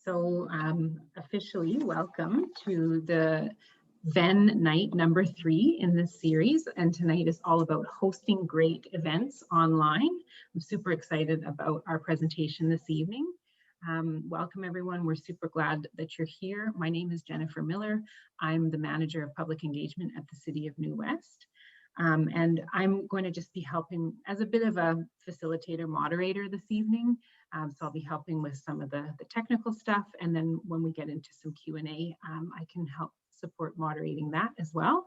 So officially welcome to the VENN night number 3 in this series. And tonight is all about hosting great events online. I'm super excited about our presentation this evening. Welcome everyone. We're super glad that you're here. My name is Jennifer Miller. I'm the Manager of Public Engagement at the City of New West. And I'm going to just be helping as a bit of a facilitator moderator this evening. So I'll be helping with some of the technical stuff. And then when we get into some Q&A, I can help support moderating that as well.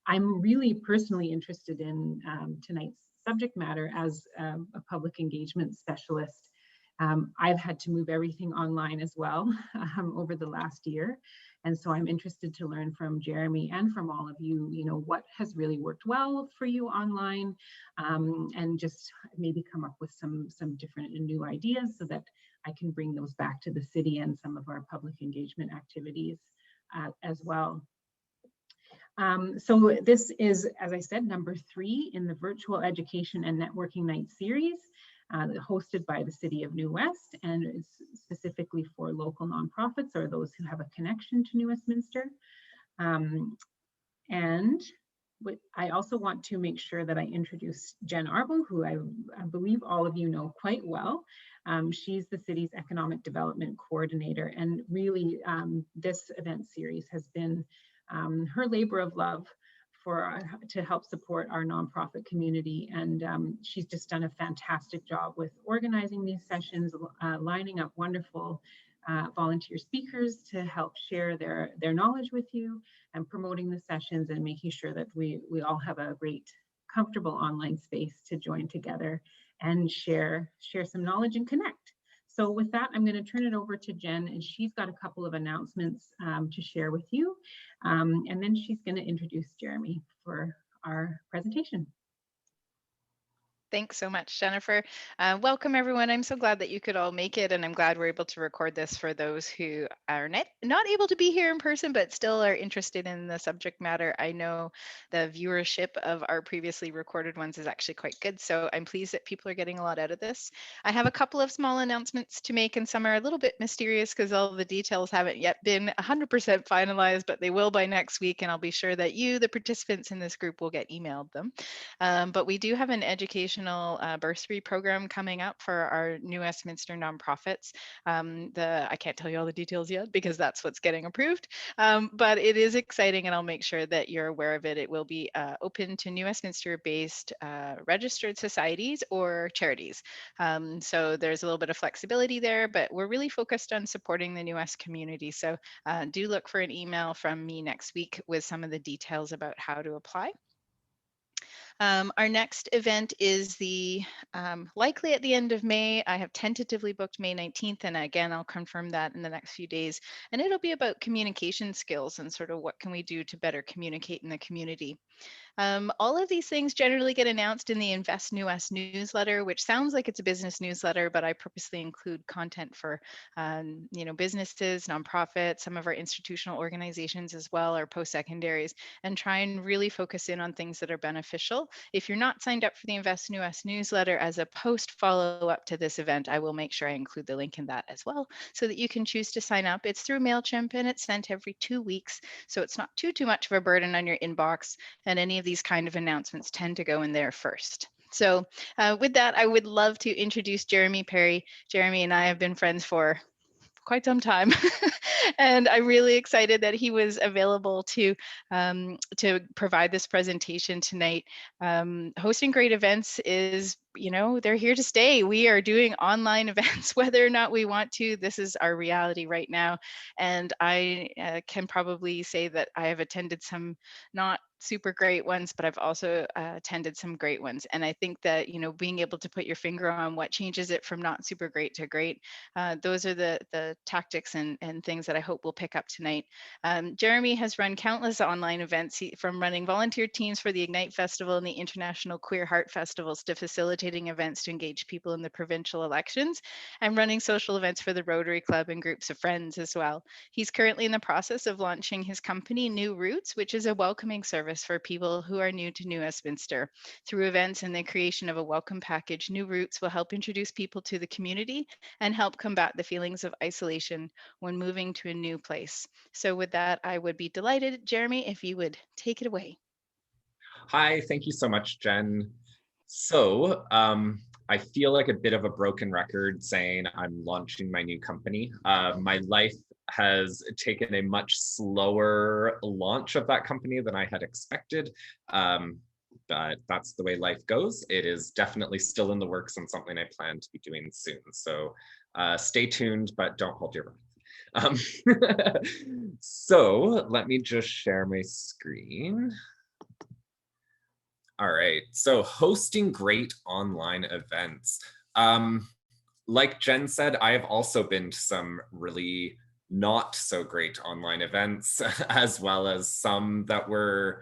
I'm really personally interested in tonight's subject matter as a public engagement specialist. I've had to move everything online as well over the last year. And so I'm interested to learn from Jeremy and from all of you, what has really worked well for you online, and just maybe come up with some different and new ideas so that I can bring those back to the city and some of our public engagement activities as well. So this is, as I said, number 3 in the Virtual Education and Networking Night series. Hosted by the City of New West, and it's specifically for local nonprofits or those who have a connection to New Westminster. And I also want to make sure that I introduce Jen Arbol, who I believe all of you know quite well. She's the city's economic development coordinator, and really this event series has been her labor of love to help support our nonprofit community. And she's just done a fantastic job with organizing these sessions, lining up wonderful volunteer speakers to help share their knowledge with you, and promoting the sessions and making sure that we all have a great, comfortable online space to join together and share some knowledge and connect. So with that, I'm going to turn it over to Jen, and she's got a couple of announcements to share with you. And then she's going to introduce Jeremy for our presentation. Thanks so much, Jennifer. Welcome, everyone. I'm so glad that you could all make it, and I'm glad we're able to record this for those who are not able to be here in person, but still are interested in the subject matter. I know the viewership of our previously recorded ones is actually quite good, so I'm pleased that people are getting a lot out of this. I have a couple of small announcements to make, and some are a little bit mysterious because all the details haven't yet been 100% finalized, but they will by next week, and I'll be sure that you, the participants in this group, will get emailed them. But we do have an educational bursary program coming up for our New Westminster nonprofits. I can't tell you all the details yet because that's what's getting approved, but it is exciting, and I'll make sure that you're aware of it. It will be open to New Westminster-based registered societies or charities. So there's a little bit of flexibility there, but we're really focused on supporting the New West community. So do look for an email from me next week with some of the details about how to apply. Our next event is likely at the end of May. I have tentatively booked May 19th, and again, I'll confirm that in the next few days. And it'll be about communication skills and sort of what can we do to better communicate in the community. All of these things generally get announced in the Invest New West newsletter, which sounds like it's a business newsletter, but I purposely include content for businesses, nonprofits, some of our institutional organizations as well, or post-secondaries, and try and really focus in on things that are beneficial. If you're not signed up for the Invest New West newsletter as a post follow-up to this event, I will make sure I include the link in that as well, so that you can choose to sign up. It's through MailChimp, and it's sent every 2 weeks, so it's not too much of a burden on your inbox, and any of these kind of announcements tend to go in there first. So with that, I would love to introduce Jeremy Perry. Jeremy and I have been friends for quite some time, and I'm really excited that he was available to provide this presentation tonight. Hosting great events is, they're here to stay. We are doing online events, whether or not we want to. This is our reality right now, and I can probably say that I have attended some not super great ones, but I've also attended some great ones. And I think that, being able to put your finger on what changes it from not super great to great, those are the tactics and things that I hope we'll pick up tonight. Jeremy has run countless online events, from running volunteer teams for the Ignite Festival and the International Queer Heart Festivals to facilitating events to engage people in the provincial elections, and running social events for the Rotary Club and groups of friends as well. He's currently in the process of launching his company, New Roots, which is a welcoming service service for people who are new to New Westminster. Through events and the creation of a welcome package, New Routes will help introduce people to the community and help combat the feelings of isolation when moving to a new place. So with that, I would be delighted, Jeremy, if you would take it away. Hi, thank you so much, Jen. So I feel like a bit of a broken record saying I'm launching my new company. My life has taken a much slower launch of that company than I had expected. But that's the way life goes. It is definitely still in the works and something I plan to be doing soon. So stay tuned, but don't hold your breath. So let me just share my screen. All right, so hosting great online events. Like Jen said, I have also been to some really not so great online events, as well as some that were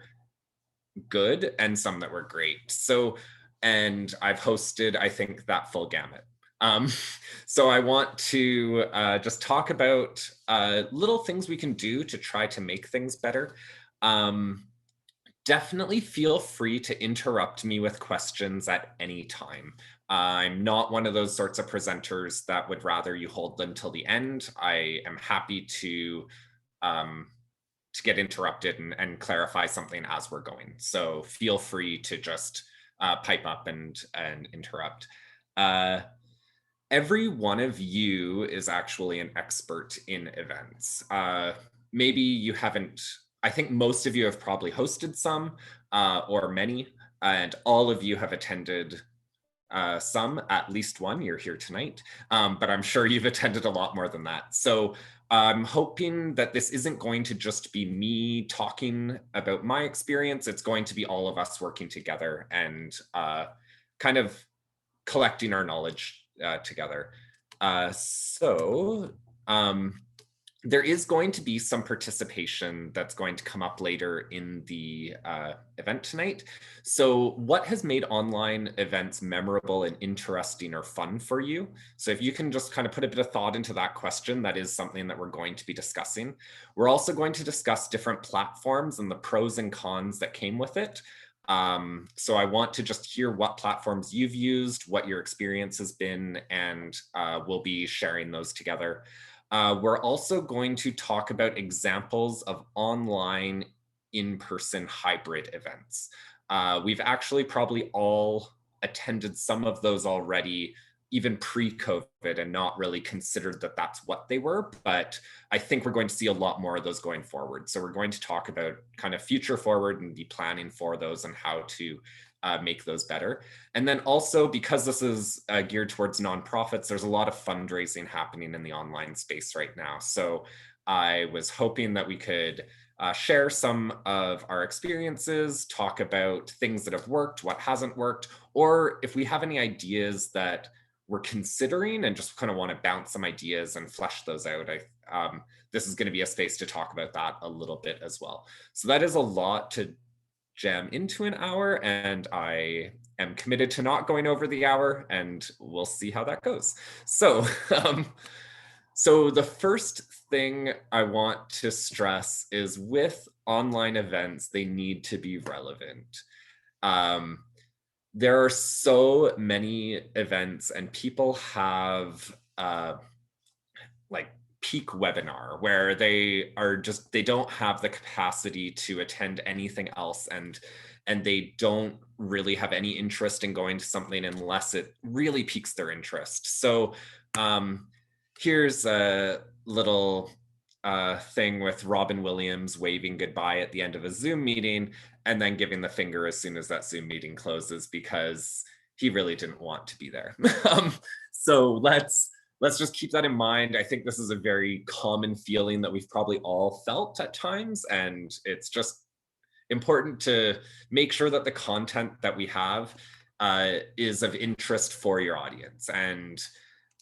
good and some that were great. So, and I've hosted, I think, that full gamut. So I want to just talk about little things we can do to try to make things better. Definitely feel free to interrupt me with questions at any time. I'm not one of those sorts of presenters that would rather you hold them till the end. I am happy to get interrupted and clarify something as we're going. So feel free to just pipe up and interrupt. Every one of you is actually an expert in events. Maybe you haven't, I think most of you have probably hosted some or many, and all of you have attended some, at least one. You're here tonight, but I'm sure you've attended a lot more than that. So I'm hoping that this isn't going to just be me talking about my experience. It's going to be all of us working together and kind of collecting our knowledge together. There is going to be some participation that's going to come up later in the event tonight. So what has made online events memorable and interesting or fun for you? So if you can just kind of put a bit of thought into that question, that is something that we're going to be discussing. We're also going to discuss different platforms and the pros and cons that came with it. So I want to just hear what platforms you've used, what your experience has been, and we'll be sharing those together. We're also going to talk about examples of online in-person hybrid events. We've actually probably all attended some of those already, even pre-COVID, and not really considered that that's what they were, but I think we're going to see a lot more of those going forward. So we're going to talk about kind of future forward and be planning for those and how to make those better. And then also, because this is geared towards nonprofits, there's a lot of fundraising happening in the online space right now. So I was hoping that we could share some of our experiences, talk about things that have worked, what hasn't worked, or if we have any ideas that we're considering and just kind of want to bounce some ideas and flesh those out. This is going to be a space to talk about that a little bit as well. So that is a lot to jam into an hour, and I am committed to not going over the hour, and we'll see how that goes. So, so the first thing I want to stress is with online events, they need to be relevant. There are so many events and people have like peak webinar where they don't have the capacity to attend anything else, and they don't really have any interest in going to something unless it really piques their interest. So here's a little thing with Robin Williams waving goodbye at the end of a Zoom meeting and then giving the finger as soon as that Zoom meeting closes because he really didn't want to be there. So let's just keep that in mind. I think this is a very common feeling that we've probably all felt at times, and it's just important to make sure that the content that we have is of interest for your audience, and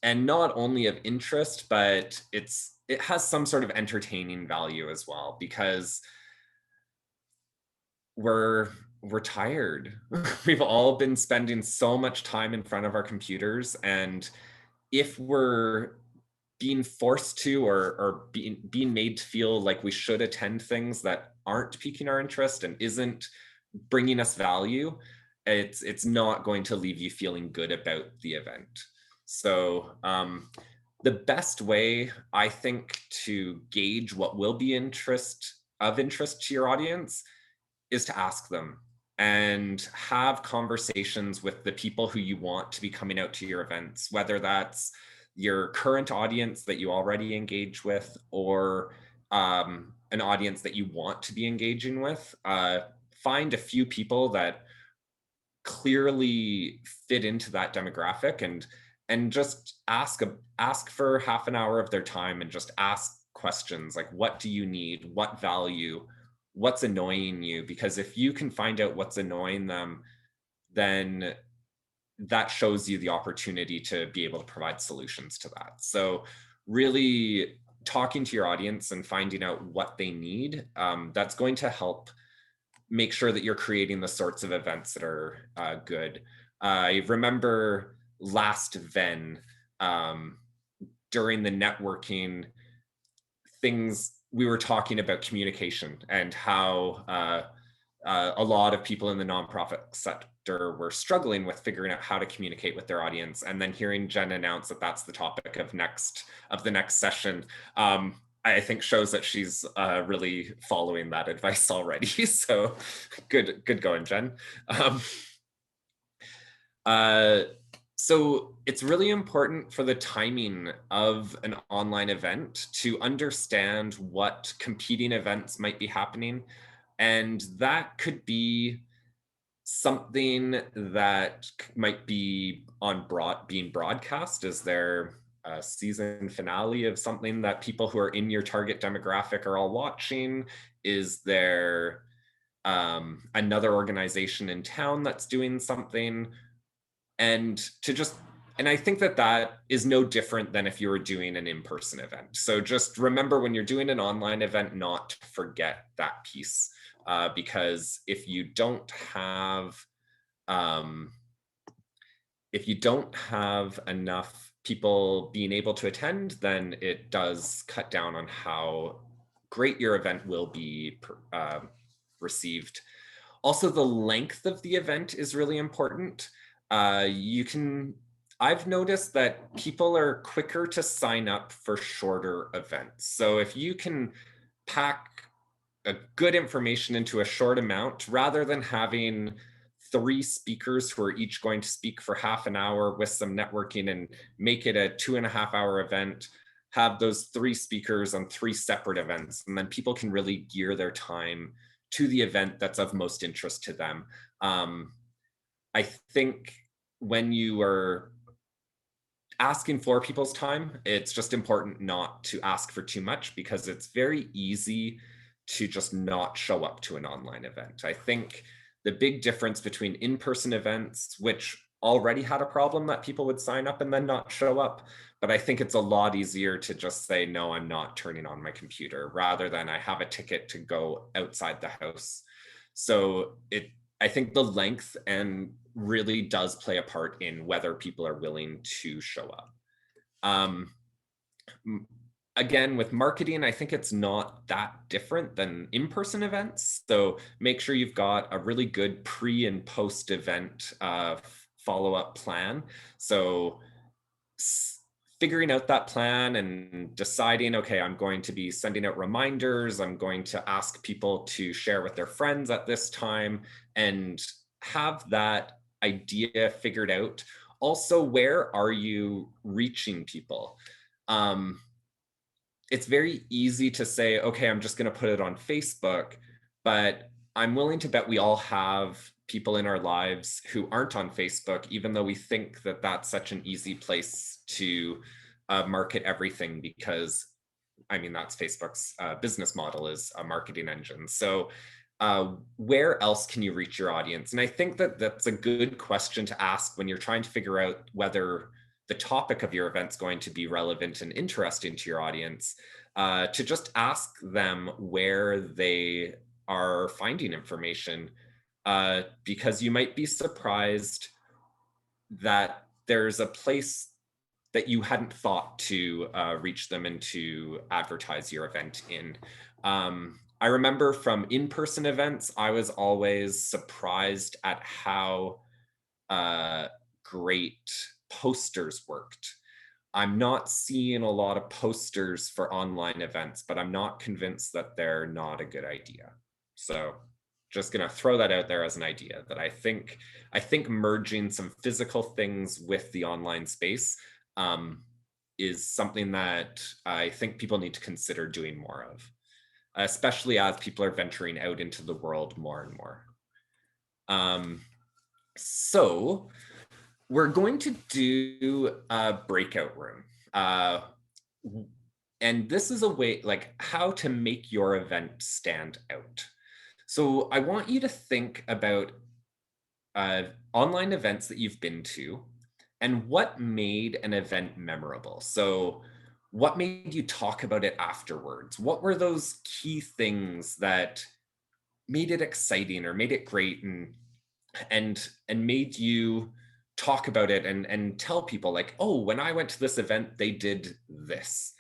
not only of interest, but it has some sort of entertaining value as well, because we're tired. We've all been spending so much time in front of our computers, and if we're being forced to or being made to feel like we should attend things that aren't piquing our interest and isn't bringing us value, it's not going to leave you feeling good about the event. So the best way, I think, to gauge what will be of interest to your audience is to ask them and have conversations with the people who you want to be coming out to your events, whether that's your current audience that you already engage with, or an audience that you want to be engaging with. Find a few people that clearly fit into that demographic and just ask for half an hour of their time and just ask questions like, what do you need? What value? What's annoying you? Because if you can find out what's annoying them, then that shows you the opportunity to be able to provide solutions to that. So really talking to your audience and finding out what they need, that's going to help make sure that you're creating the sorts of events that are good. I remember last VENN, during the networking things, we were talking about communication and how a lot of people in the nonprofit sector were struggling with figuring out how to communicate with their audience. And then hearing Jen announce that that's the topic of the next session, I think shows that she's really following that advice already. So good going, Jen. So it's really important for the timing of an online event to understand what competing events might be happening. And that could be something that might be being broadcast as their season finale of something that people who are in your target demographic are all watching. Is there another organization in town that's doing something? And I think that is no different than if you were doing an in-person event. So just remember, when you're doing an online event, not to forget that piece, because if you don't have enough people being able to attend, then it does cut down on how great your event will be received. Also, the length of the event is really important. I've noticed that people are quicker to sign up for shorter events. So if you can pack a good information into a short amount, rather than having 3 speakers who are each going to speak for half an hour with some networking and make it a 2.5-hour event, have those 3 speakers on 3 separate events, and then people can really gear their time to the event that's of most interest to them. I think when you are asking for people's time, it's just important not to ask for too much, because it's very easy to just not show up to an online event. I think the big difference between in-person events, which already had a problem that people would sign up and then not show up, but I think it's a lot easier to just say, no, I'm not turning on my computer, rather than I have a ticket to go outside the house. So I think the length and really does play a part in whether people are willing to show up. Again, with marketing, I think it's not that different than in-person events. So make sure you've got a really good pre and post event follow-up plan. So figuring out that plan and deciding, okay, I'm going to be sending out reminders, I'm going to ask people to share with their friends at this time, and have that idea figured out. Also, where are you reaching people? It's very easy to say, okay, I'm just going to put it on Facebook, but I'm willing to bet we all have people in our lives who aren't on Facebook, even though we think that that's such an easy place to market everything, because I mean, that's Facebook's business model, is a marketing engine. So where else can you reach your audience? And I think that that's a good question to ask when you're trying to figure out whether the topic of your event's going to be relevant and interesting to your audience, to just ask them where they are finding information, because you might be surprised that there's a place that you hadn't thought to reach them and to advertise your event in. I remember from in-person events, I was always surprised at how great posters worked. I'm not seeing a lot of posters for online events, but I'm not convinced that they're not a good idea. So just gonna throw that out there as an idea that I think merging some physical things with the online space is something that I think people need to consider doing more of, especially as people are venturing out into the world more and more. So we're going to do a breakout room. And this is a way, like, how to make your event stand out. So I want you to think about online events that you've been to and what made an event memorable. So what made you talk about it afterwards? What were those key things that made it exciting or made it great and made you talk about it and tell people like, oh, when I went to this event, they did this.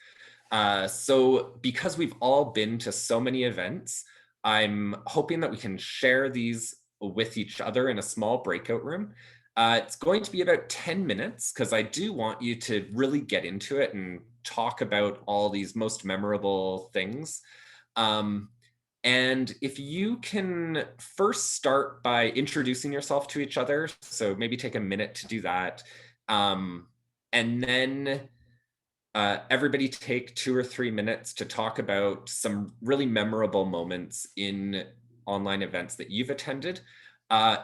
So because we've all been to so many events, I'm hoping that we can share these with each other in a small breakout room. It's going to be about 10 minutes because I do want you to really get into it and talk about all these most memorable things. And if you can first start by introducing yourself to each other, so maybe take a minute to do that. And then everybody take 2 or 3 minutes to talk about some really memorable moments in online events that you've attended.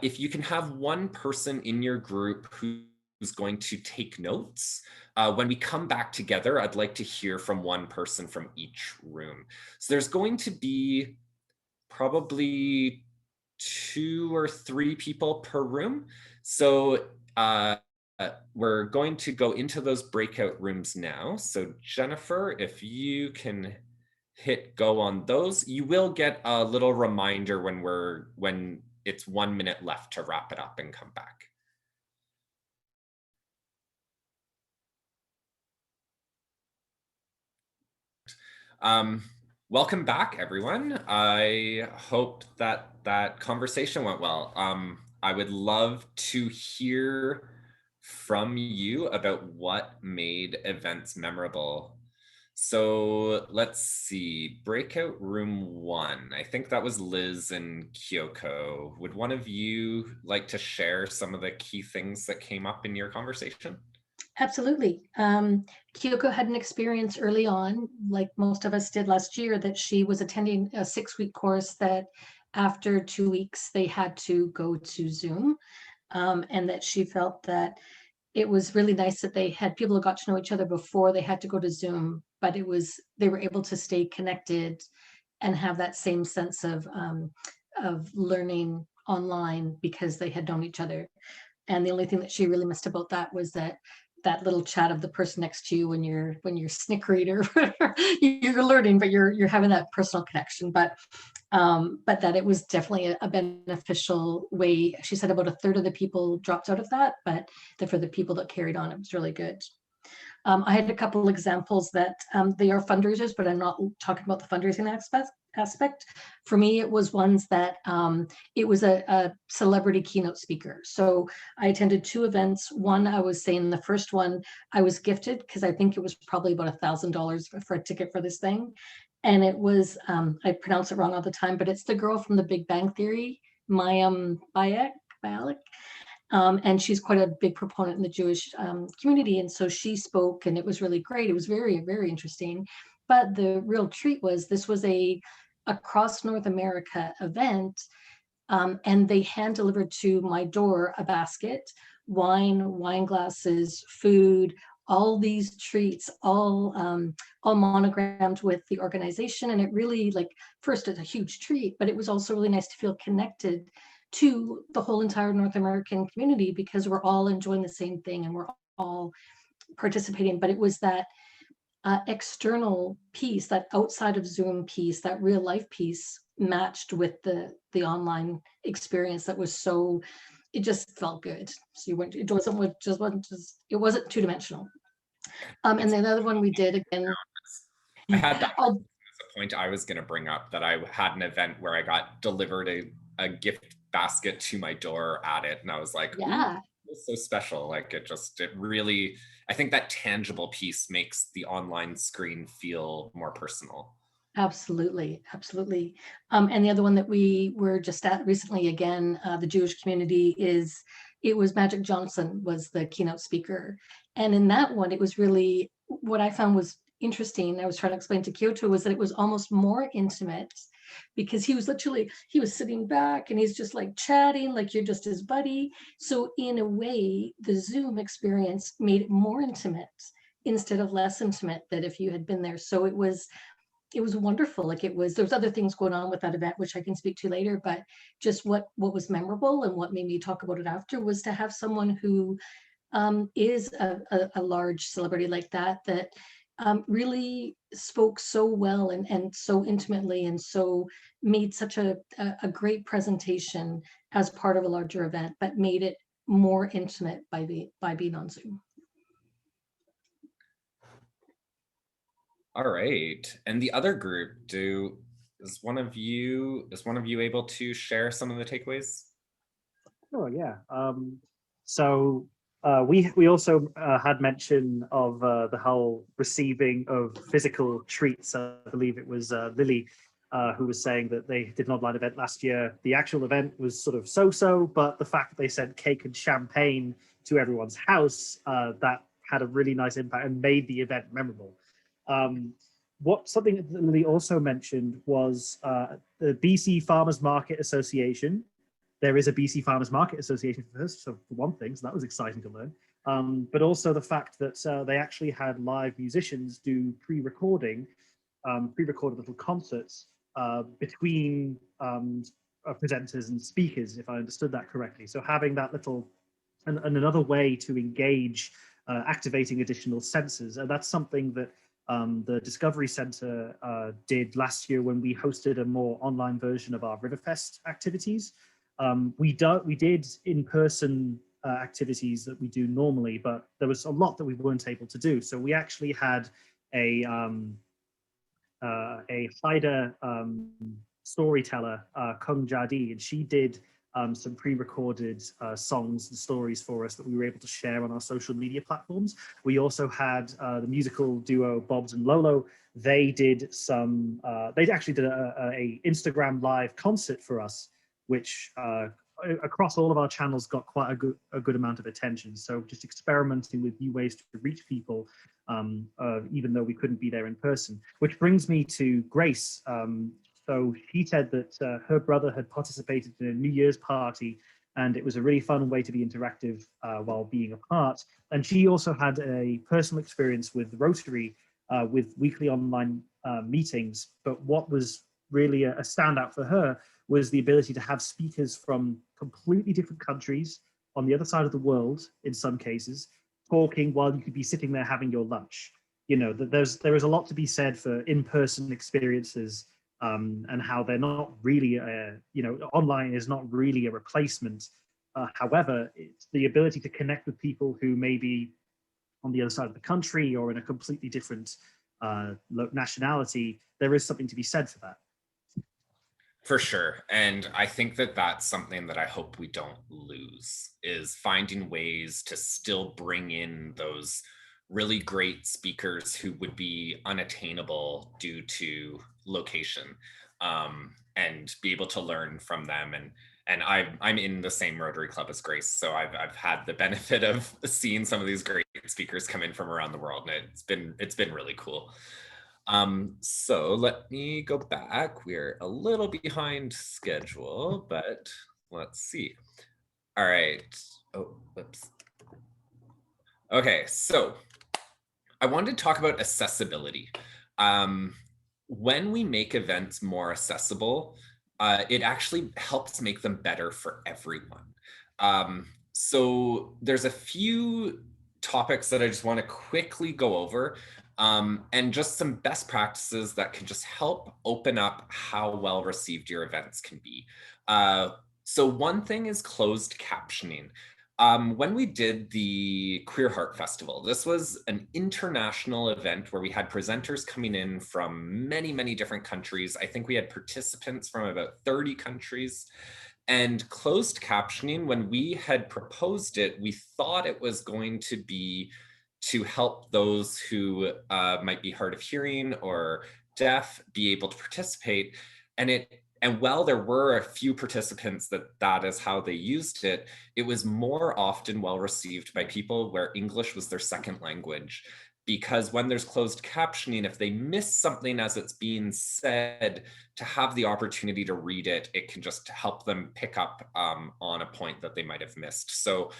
If you can have one person in your group who's going to take notes, when we come back together, I'd like to hear from one person from each room. So there's going to be probably 2 or 3 people per room. So we're going to go into those breakout rooms now. So Jennifer, if you can hit go on those, you will get a little reminder when it's 1 minute left to wrap it up and come back. Welcome back, everyone. I hope that that conversation went well. I would love to hear from you about what made events memorable. So let's see, breakout room 1. I think that was Liz and Kyoko. Would one of you like to share some of the key things that came up in your conversation? Absolutely. Kyoko had an experience early on, like most of us did last year, that she was attending a 6-week course that after 2 weeks, they had to go to Zoom, and that she felt that it was really nice that they had people who got to know each other before they had to go to Zoom, but they were able to stay connected and have that same sense of learning online because they had known each other. And the only thing that she really missed about that was that little chat of the person next to you when you're snickering or you're learning, but you're having that personal connection. But that it was definitely a beneficial way. She said about 1/3 of the people dropped out of that, but for the people that carried on, it was really good. I had a couple examples that they are fundraisers, but I'm not talking about the fundraising aspect. For me, it was ones that it was a celebrity keynote speaker. So I attended 2 events. One, I was saying the first one I was gifted because I think it was probably about $1,000 for a ticket for this thing. And it was, I pronounce it wrong all the time, but it's the girl from the Big Bang Theory, Mayim Bialik. And she's quite a big proponent in the Jewish community. And so she spoke, and it was really great. It was very, very interesting. But the real treat was this was a across North America event, and they hand delivered to my door a basket, wine glasses, food, all these treats, all monogrammed with the organization. And it really, like, first it's a huge treat, but it was also really nice to feel connected to the whole entire North American community because we're all enjoying the same thing and we're all participating. But it was that external piece, that outside of Zoom piece, that real life piece matched with the online experience that was so, it just felt good. So it wasn't two-dimensional. And the other one we did again. I had that I'll, as a point I was going to bring up, that I had an event where I got delivered a gift basket to my door at it, and I was like, yeah. it's so special. Like it really, I think that tangible piece makes the online screen feel more personal. Absolutely, absolutely. And the other one that we were just at recently, again, the Jewish community, it was Magic Johnson was the keynote speaker. And in that one, it was really, what I found was interesting, I was trying to explain to Kyoto, was that it was almost more intimate, because he was sitting back and he's just like chatting, like you're just his buddy. So in a way, the Zoom experience made it more intimate instead of less intimate than if you had been there. So it was wonderful. Like there's other things going on with that event, which I can speak to later, but just what was memorable and what made me talk about it after was to have someone who is a large celebrity like that really spoke so well and so intimately, and so made such a great presentation as part of a larger event, but made it more intimate by being on Zoom. All right. And the other group, is one of you able to share some of the takeaways? Oh yeah. So we also had mention of the whole receiving of physical treats. I believe it was Lily who was saying that they did an online event last year. The actual event was sort of so-so, but the fact that they sent cake and champagne to everyone's house, that had a really nice impact and made the event memorable. Something that Lily also mentioned was the BC Farmers Market Association. There is a BC Farmers Market Association for this, so for one thing, so that was exciting to learn. But also the fact that they actually had live musicians do pre-recorded little concerts between presenters and speakers, if I understood that correctly. So having that little, and another way to engage, activating additional senses, and that's something that the Discovery Centre did last year when we hosted a more online version of our Riverfest activities. We did in-person activities that we do normally, but there was a lot that we weren't able to do. So we actually had a Haida storyteller, Kung Jadi, and she did some pre-recorded songs and stories for us that we were able to share on our social media platforms. We also had the musical duo Bobs and Lolo. They did they actually did a Instagram live concert for us, which across all of our channels got quite a good amount of attention. So just experimenting with new ways to reach people, even though we couldn't be there in person. Which brings me to Grace. So she said that her brother had participated in a New Year's party, and it was a really fun way to be interactive while being apart. And she also had a personal experience with Rotary, with weekly online meetings. But what was really a standout for her was the ability to have speakers from completely different countries on the other side of the world, in some cases, talking while you could be sitting there having your lunch. You know, there is a lot to be said for in-person experiences, and how they're not really, online is not really a replacement. However, it's the ability to connect with people who may be on the other side of the country or in a completely different nationality. There is something to be said for that. For sure. And I think that that's something that I hope we don't lose, is finding ways to still bring in those really great speakers who would be unattainable due to location, and be able to learn from them. And I'm in the same Rotary Club as Grace, so I've had the benefit of seeing some of these great speakers come in from around the world, and it's been really cool. So let me go back. We're a little behind schedule, but let's see. All right. Oh, whoops. Okay, so I wanted to talk about accessibility. When we make events more accessible, it actually helps make them better for everyone. So there's a few topics that I just want to quickly go over, and just some best practices that can just help open up how well received your events can be. So one thing is closed captioning. When we did the Queer Heart Festival, this was an international event where we had presenters coming in from many, many different countries. I think we had participants from about 30 countries. And closed captioning, when we had proposed it, we thought it was going to be to help those who might be hard of hearing or deaf be able to participate. And while there were a few participants that is how they used it, it was more often well received by people where English was their second language. Because when there's closed captioning, if they miss something as it's being said, to have the opportunity to read it, it can just help them pick up on a point that they might have missed. So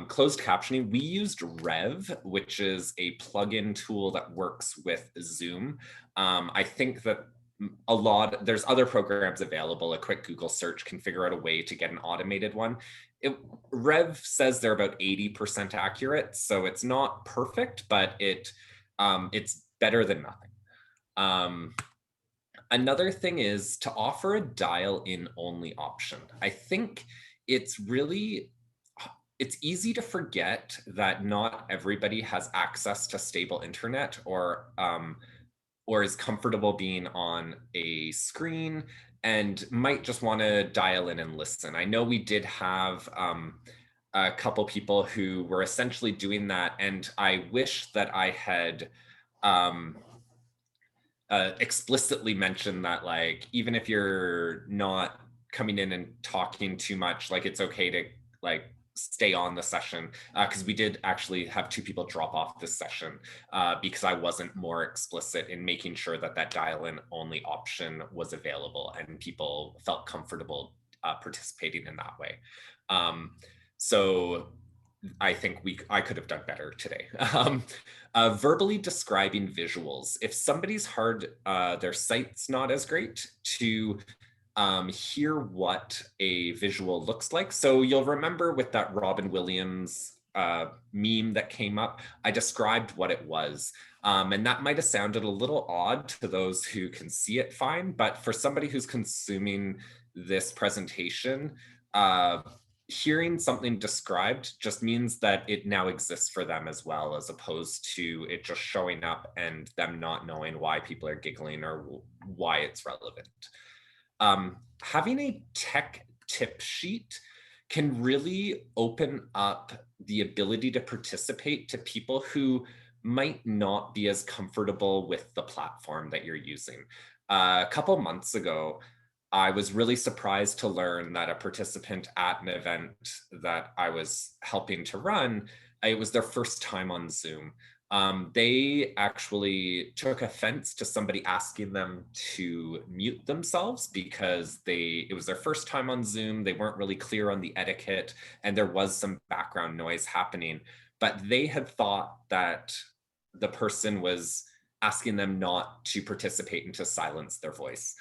closed captioning, we used Rev, which is a plugin tool that works with Zoom. I think that there's other programs available. A quick Google search can figure out a way to get an automated one. Rev says they're about 80% accurate, so it's not perfect, but it's better than nothing. Another thing is to offer a dial-in only option. I think it's easy to forget that not everybody has access to stable internet or is comfortable being on a screen and might just want to dial in and listen. I know we did have a couple people who were essentially doing that, and I wish that I had explicitly mentioned that, like, even if you're not coming in and talking too much, like, it's okay to like stay on the session, because we did actually have 2 people drop off this session because I wasn't more explicit in making sure that that dial-in only option was available and people felt comfortable participating in that way. So I think I could have done better today. Verbally describing visuals. If somebody's their sight's not as great, to hear what a visual looks like. So you'll remember with that Robin Williams meme that came up, I described what it was. And that might have sounded a little odd to those who can see it fine, but for somebody who's consuming this presentation, hearing something described just means that it now exists for them as well, as opposed to it just showing up and them not knowing why people are giggling or why it's relevant. Having a tech tip sheet can really open up the ability to participate to people who might not be as comfortable with the platform that you're using. A couple months ago, I was really surprised to learn that a participant at an event that I was helping to run, it was their first time on Zoom. They actually took offense to somebody asking them to mute themselves because it was their first time on Zoom. They weren't really clear on the etiquette and there was some background noise happening, but they had thought that the person was asking them not to participate and to silence their voice.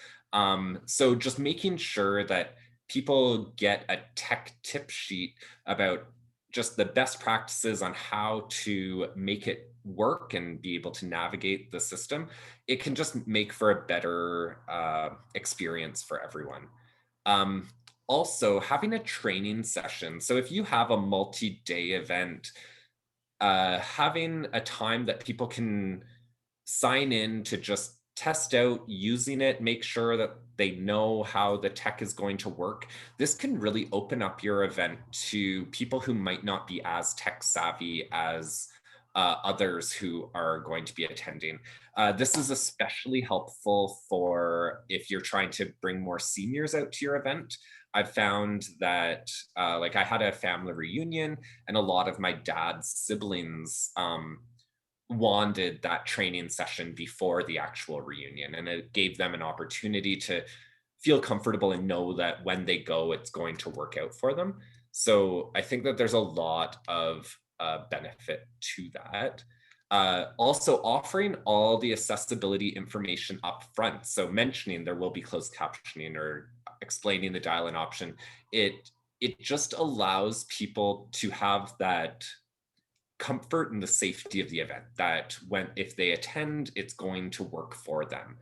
So just making sure that people get a tech tip sheet about just the best practices on how to make it work and be able to navigate the system, it can just make for a better experience for everyone. Also, having a training session. So if you have a multi-day event, having a time that people can sign in to just test out using it, make sure that they know how the tech is going to work. This can really open up your event to people who might not be as tech savvy as others who are going to be attending. This is especially helpful for if you're trying to bring more seniors out to your event. I've found that like I had a family reunion and a lot of my dad's siblings wanted that training session before the actual reunion, and it gave them an opportunity to feel comfortable and know that when they go, it's going to work out for them. So I think that there's a lot of benefit to that. Also offering all the accessibility information up front. So mentioning there will be closed captioning or explaining the dial-in option, it just allows people to have that comfort and the safety of the event, that if they attend, it's going to work for them.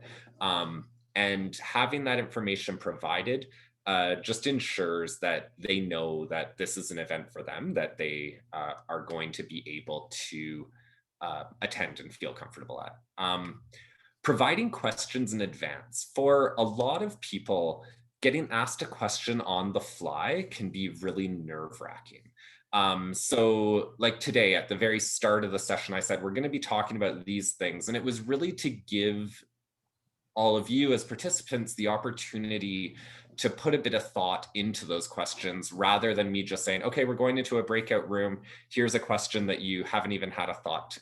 And having that information provided just ensures that they know that this is an event for them, that they are going to be able to attend and feel comfortable at. Providing questions in advance. For a lot of people, getting asked a question on the fly can be really nerve-wracking. So like today at the very start of the session, I said, we're going to be talking about these things. And it was really to give all of you as participants the opportunity to put a bit of thought into those questions rather than me just saying, okay, we're going into a breakout room. Here's a question that you haven't even had a thought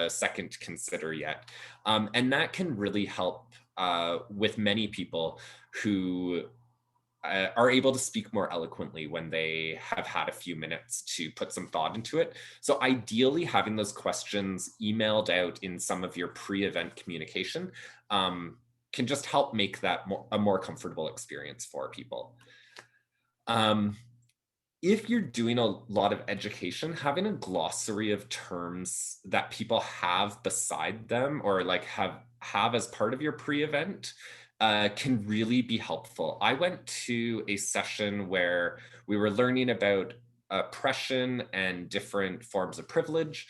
second to consider yet. And that can really help with many people who are able to speak more eloquently when they have had a few minutes to put some thought into it. So ideally having those questions emailed out in some of your pre-event communication can just help make that a more comfortable experience for people. If you're doing a lot of education, having a glossary of terms that people have beside them or like have as part of your pre-event can really be helpful. I went to a session where we were learning about oppression and different forms of privilege.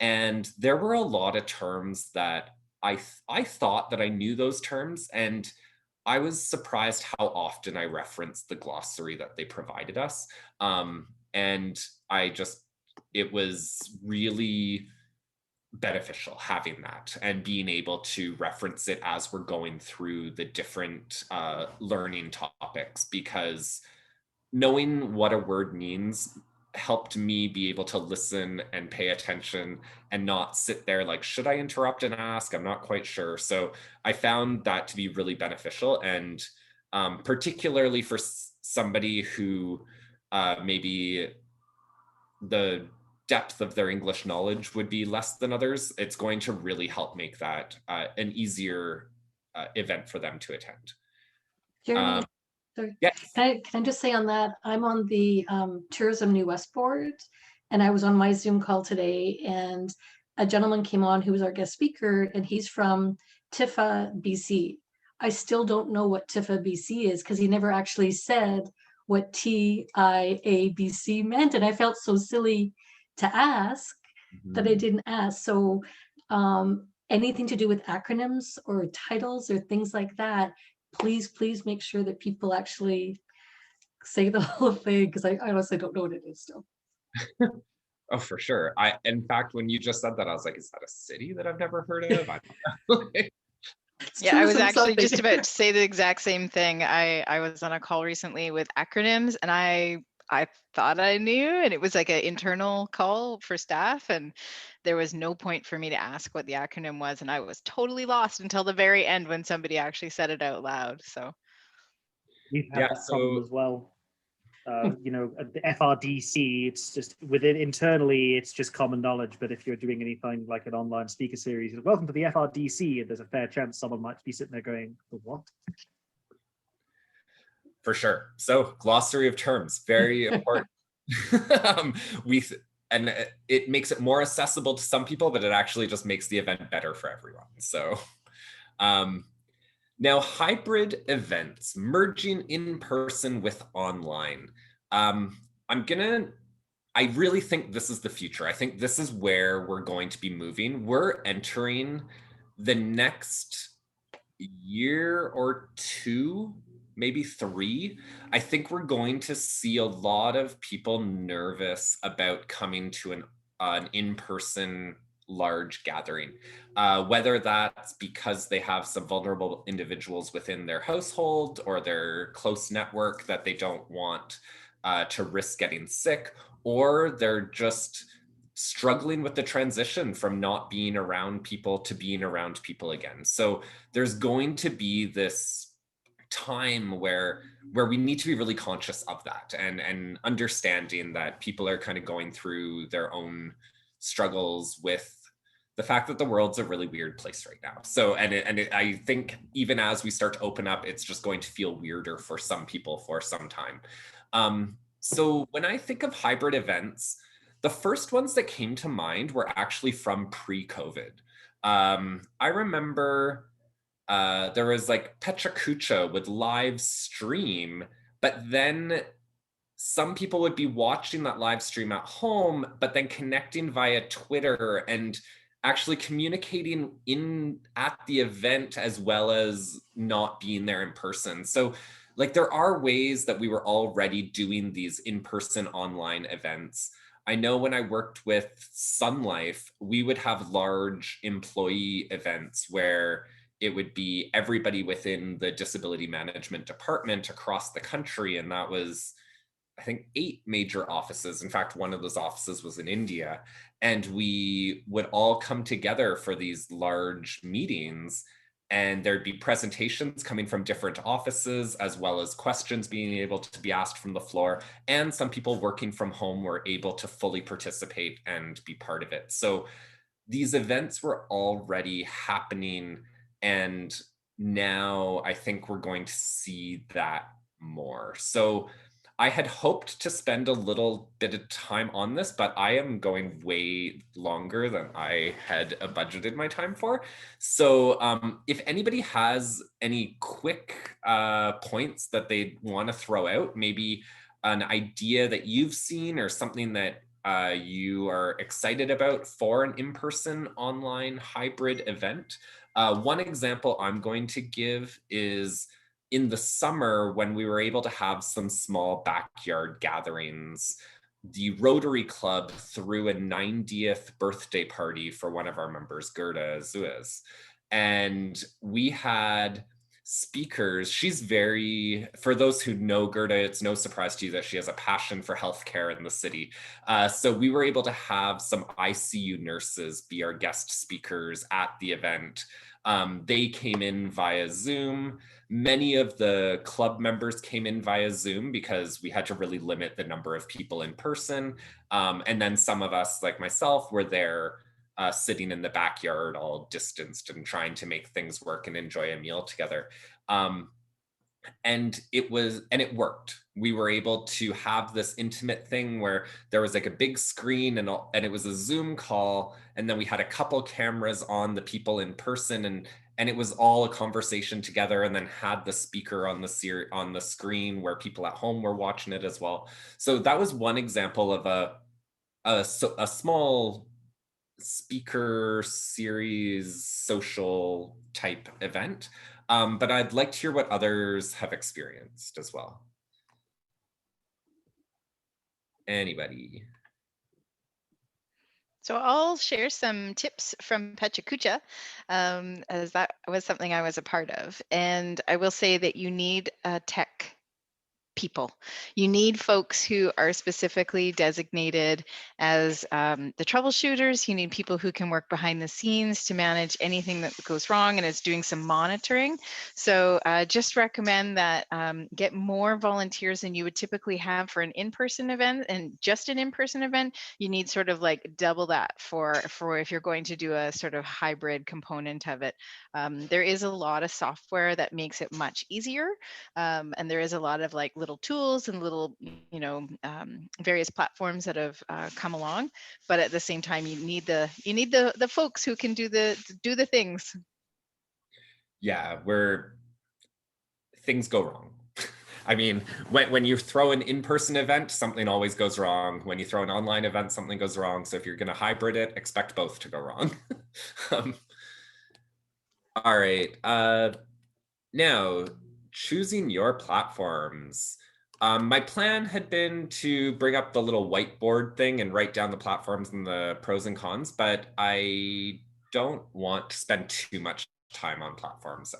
And there were a lot of terms that I thought that I knew those terms, and I was surprised how often I referenced the glossary that they provided us. And it was really beneficial having that and being able to reference it as we're going through the different learning topics, because knowing what a word means helped me be able to listen and pay attention and not sit there like, should I interrupt and ask? I'm not quite sure. So I found that to be really beneficial, and particularly for somebody who maybe the depth of their English knowledge would be less than others, it's going to really help make that an easier event for them to attend. Jeremy, sorry. Yes. Can I just say on that, I'm on the Tourism New West board, and I was on my Zoom call today, and a gentleman came on who was our guest speaker, and he's from Tiffa, BC. I still don't know what Tiffa, BC is, because he never actually said what TIABC meant, and I felt so silly to ask that I didn't ask. So anything to do with acronyms or titles or things like that, please make sure that people actually say the whole thing, because I honestly don't know what it is still. Oh, for sure. In fact, when you just said that, I was like, is that a city that I've never heard of? I don't know. Yeah, I was actually just about to say the exact same thing. I was on a call recently with acronyms, and I thought I knew, and it was like an internal call for staff, and there was no point for me to ask what the acronym was, and I was totally lost until the very end when somebody actually said it out loud. So we've had that problem as well. You know, at the FRDC, it's just internally, it's just common knowledge. But if you're doing anything like an online speaker series, welcome to the FRDC, and there's a fair chance someone might be sitting there going, the what? For sure. So glossary of terms, very important. And it makes it more accessible to some people, but it actually just makes the event better for everyone. So now, hybrid events, merging in person with online. I really think this is the future. I think this is where we're going to be moving. We're entering the next year or two, maybe 3. I think we're going to see a lot of people nervous about coming to an in-person large gathering, whether that's because they have some vulnerable individuals within their household or their close network that they don't want to risk getting sick, or they're just struggling with the transition from not being around people to being around people again. So there's going to be this time where we need to be really conscious of that, and understanding that people are kind of going through their own struggles with the fact that the world's a really weird place right now. So, I think even as we start to open up, it's just going to feel weirder for some people for some time. So when I think of hybrid events, the first ones that came to mind were actually from pre-COVID. I remember there was like Pecha Kucha would live stream But then some people would be watching that live stream at home, but then connecting via Twitter and actually communicating at the event as well as not being there in person. So like there are ways that we were already doing these in-person online events. I know when I worked with Sun Life, we would have large employee events where it would be everybody within the disability management department across the country. And that was, I think, 8 major offices. In fact, one of those offices was in India. And we would all come together for these large meetings. And there'd be presentations coming from different offices, as well as questions being able to be asked from the floor. And some people working from home were able to fully participate and be part of it. So these events were already happening. And now I think we're going to see that more. So I had hoped to spend a little bit of time on this, but I am going way longer than I had budgeted my time for. So if anybody has any quick points that they want to throw out, maybe an idea that you've seen or something that you are excited about for an in-person online hybrid event. One example I'm going to give is in the summer when we were able to have some small backyard gatherings. The Rotary Club threw a 90th birthday party for one of our members, Gerda Zuez. And we had speakers. She's very, for those who know Gerda, it's no surprise to you that she has a passion for healthcare in the city. So we were able to have some ICU nurses be our guest speakers at the event. They came in via Zoom. Many of the club members came in via Zoom because we had to really limit the number of people in person. And then some of us, like myself, were there sitting in the backyard all distanced and trying to make things work and enjoy a meal together. And it worked. We were able to have this intimate thing where there was like a big screen and it was a Zoom call. And then we had a couple cameras on the people in person, and it was all a conversation together, and then had the speaker on the screen where people at home were watching it as well. So that was one example of a small speaker series social type event. But I'd like to hear what others have experienced as well. Anybody? So I'll share some tips from Pachacucha, as that was something I was a part of. And I will say that you need tech people. You need folks who are specifically designated as the troubleshooters. You need people who can work behind the scenes to manage anything that goes wrong and is doing some monitoring. So just recommend that get more volunteers than you would typically have for an in-person event. And just an in-person event, you need sort of like double that for if you're going to do a sort of hybrid component of it. There is a lot of software that makes it much easier. And there is a lot of like little tools and little, various platforms that have come along. But at the same time, you need the folks who can do the things. Yeah, where things go wrong. I mean, when you throw an in-person event, something always goes wrong. When you throw an online event, something goes wrong. So if you're going to hybrid it, expect both to go wrong. All right. Now, choosing your platforms. My plan had been to bring up the little whiteboard thing and write down the platforms and the pros and cons, but I don't want to spend too much time on platforms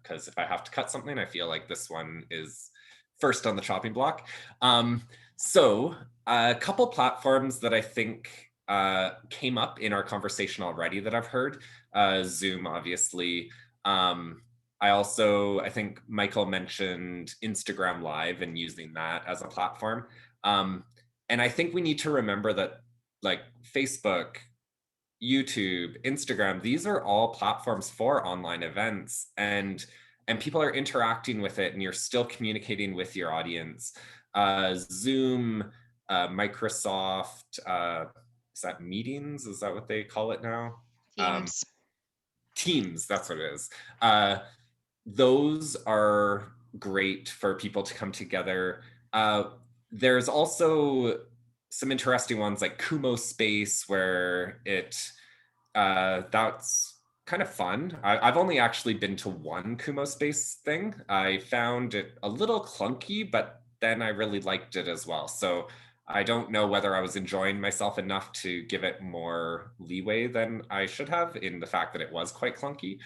because if I have to cut something, I feel like this one is first on the chopping block. So a couple platforms that I think came up in our conversation already that I've heard, Zoom, obviously. I think Michael mentioned Instagram Live and using that as a platform. And I think we need to remember that like Facebook, YouTube, Instagram, these are all platforms for online events, and people are interacting with it, and you're still communicating with your audience. Zoom, Microsoft, is that Meetings? Is that what they call it now? Teams. Teams, that's what it is. Those are great for people to come together. There's also some interesting ones like Kumo Space, where that's kind of fun. I've only actually been to one Kumo Space thing. I found it a little clunky, but then I really liked it as well. So I don't know whether I was enjoying myself enough to give it more leeway than I should have in the fact that it was quite clunky.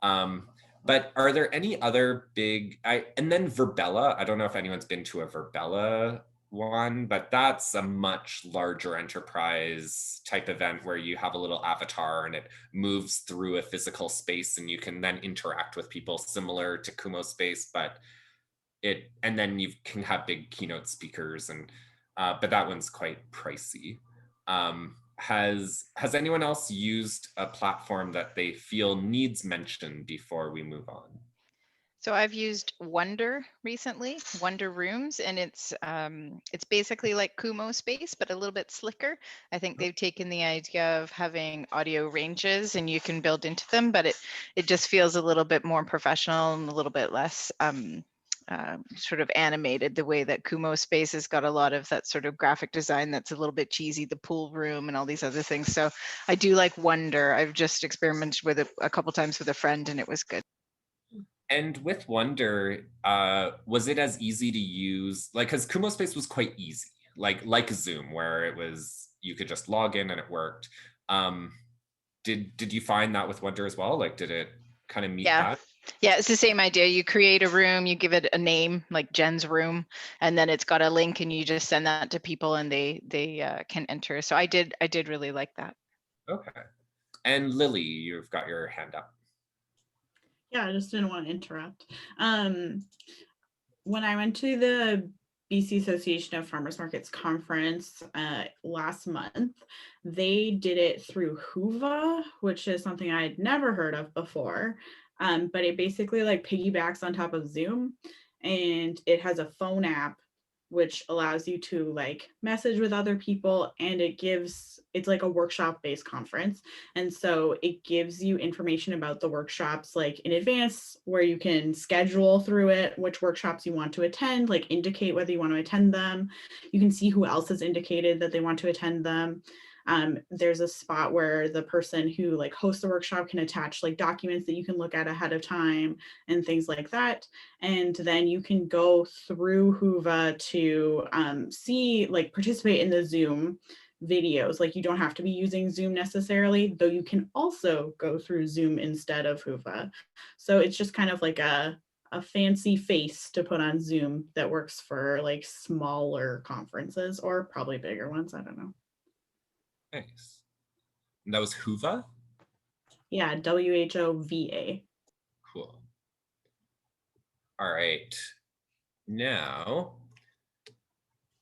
But are there any other big, and then Verbella, I don't know if anyone's been to a Verbella one, but that's a much larger enterprise type event where you have a little avatar and it moves through a physical space and you can then interact with people similar to Kumo Space, and then you can have big keynote speakers, and but that one's quite pricey. Has anyone else used a platform that they feel needs mention before we move on? So I've used Wonder recently, Wonder Rooms, and it's basically like Kumo Space, but a little bit slicker. I think they've taken the idea of having audio ranges and you can build into them, but it just feels a little bit more professional and a little bit less sort of animated, the way that Kumo Space has got a lot of that sort of graphic design that's a little bit cheesy, the pool room and all these other things. So I do like Wonder. I've just experimented with it a couple times with a friend and it was good. And with Wonder, was it as easy to use? Like, because Kumo Space was quite easy, like Zoom, where it was, you could just log in and it worked. Did you find that with Wonder as well? Like, did it kind of meet that? Yeah, it's the same idea. You create a room, you give it a name, like Jen's room, and then it's got a link, and you just send that to people, and they can enter. So I did really like that. Okay. And Lily, you've got your hand up. Yeah, I just didn't want to interrupt. When I went to the BC Association of Farmers Markets conference last month, they did it through Whova, which is something I had never heard of before. But it basically like piggybacks on top of Zoom, and it has a phone app which allows you to like message with other people, and it's like a workshop based conference. And so it gives you information about the workshops like in advance, where you can schedule through it, which workshops you want to attend, like indicate whether you want to attend them. You can see who else has indicated that they want to attend them. There's a spot where the person who like hosts the workshop can attach like documents that you can look at ahead of time and things like that. And then you can go through Whova to participate in the Zoom videos. Like, you don't have to be using Zoom necessarily, though you can also go through Zoom instead of Whova. So it's just kind of like a fancy face to put on Zoom that works for like smaller conferences, or probably bigger ones. I don't know. Nice. And that was Whova? Yeah, WHOVA. Cool. All right. Now,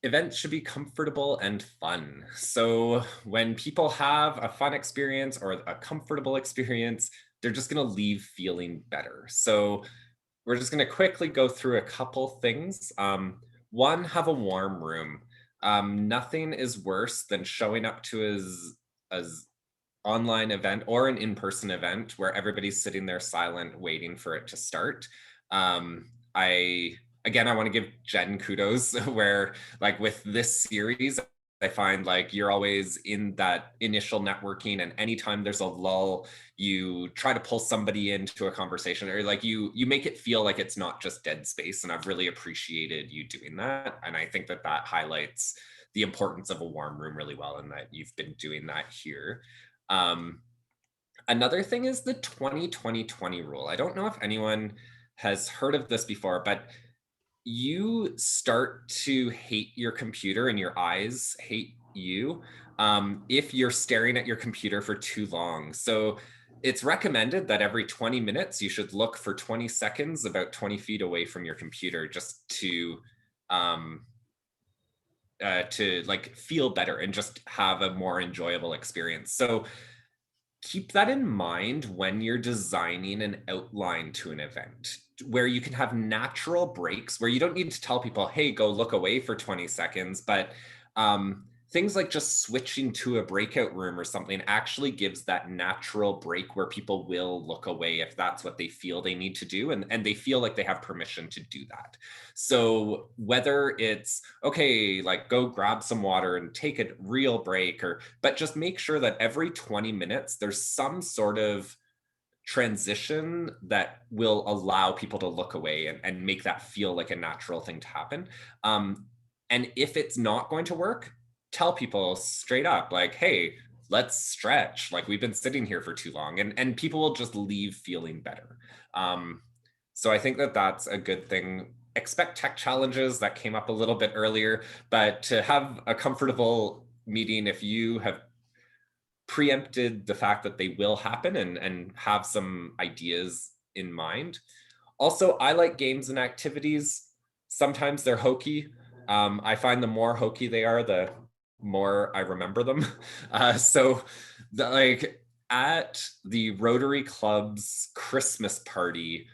events should be comfortable and fun. So when people have a fun experience or a comfortable experience, they're just going to leave feeling better. So we're just going to quickly go through a couple things. One, have a warm room. Nothing is worse than showing up to as online event or an in-person event where everybody's sitting there silent, waiting for it to start. I want to give Jen kudos where like with this series, I find like you're always in that initial networking, and anytime there's a lull, you try to pull somebody into a conversation, or like you make it feel like it's not just dead space. And I've really appreciated you doing that. And I think that highlights the importance of a warm room really well, and that you've been doing that here. Another thing is the 20-20-20 rule. I don't know if anyone has heard of this before, but you start to hate your computer and your eyes hate you if you're staring at your computer for too long. So it's recommended that every 20 minutes you should look for 20 seconds about 20 feet away from your computer, just to like feel better and just have a more enjoyable experience. So keep that in mind when you're designing an outline to an event, where you can have natural breaks where you don't need to tell people, hey, go look away for 20 seconds, but things like just switching to a breakout room or something actually gives that natural break where people will look away if that's what they feel they need to do, and they feel like they have permission to do that. So whether it's, okay, like go grab some water and take a real break, but just make sure that every 20 minutes there's some sort of transition that will allow people to look away and make that feel like a natural thing to happen. And if it's not going to work, tell people straight up, like, hey, let's stretch. Like, we've been sitting here for too long, and people will just leave feeling better. So I think that that's a good thing. Expect tech challenges. That came up a little bit earlier, but to have a comfortable meeting, if you have preempted the fact that they will happen and have some ideas in mind. Also, I like games and activities. Sometimes they're hokey. I find the more hokey they are, the more I remember them. Like at the Rotary Club's Christmas party,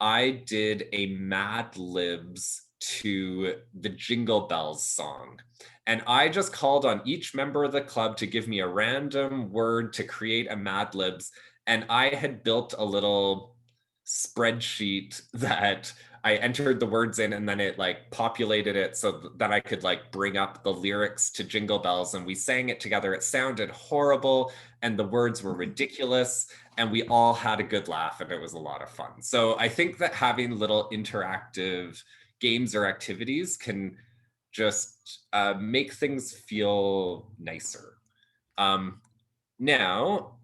I did a Mad Libs to the Jingle Bells song. And I just called on each member of the club to give me a random word to create a Mad Libs. And I had built a little spreadsheet that I entered the words in, and then it like populated it so that I could like bring up the lyrics to Jingle Bells, and we sang it together. It sounded horrible and the words were ridiculous, and we all had a good laugh, and it was a lot of fun. So I think that having little interactive games or activities can just make things feel nicer. Now,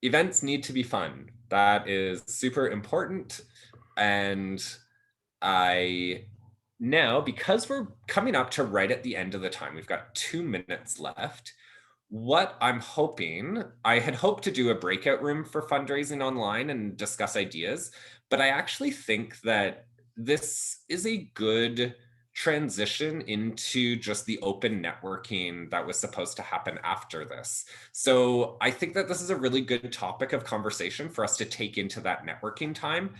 events need to be fun. That is super important. And now, because we're coming up to right at the end of the time, we've got 2 minutes left. What I'm hoping, I had hoped to do a breakout room for fundraising online and discuss ideas, but I actually think that this is a good transition into just the open networking that was supposed to happen after this. So I think that this is a really good topic of conversation for us to take into that networking time.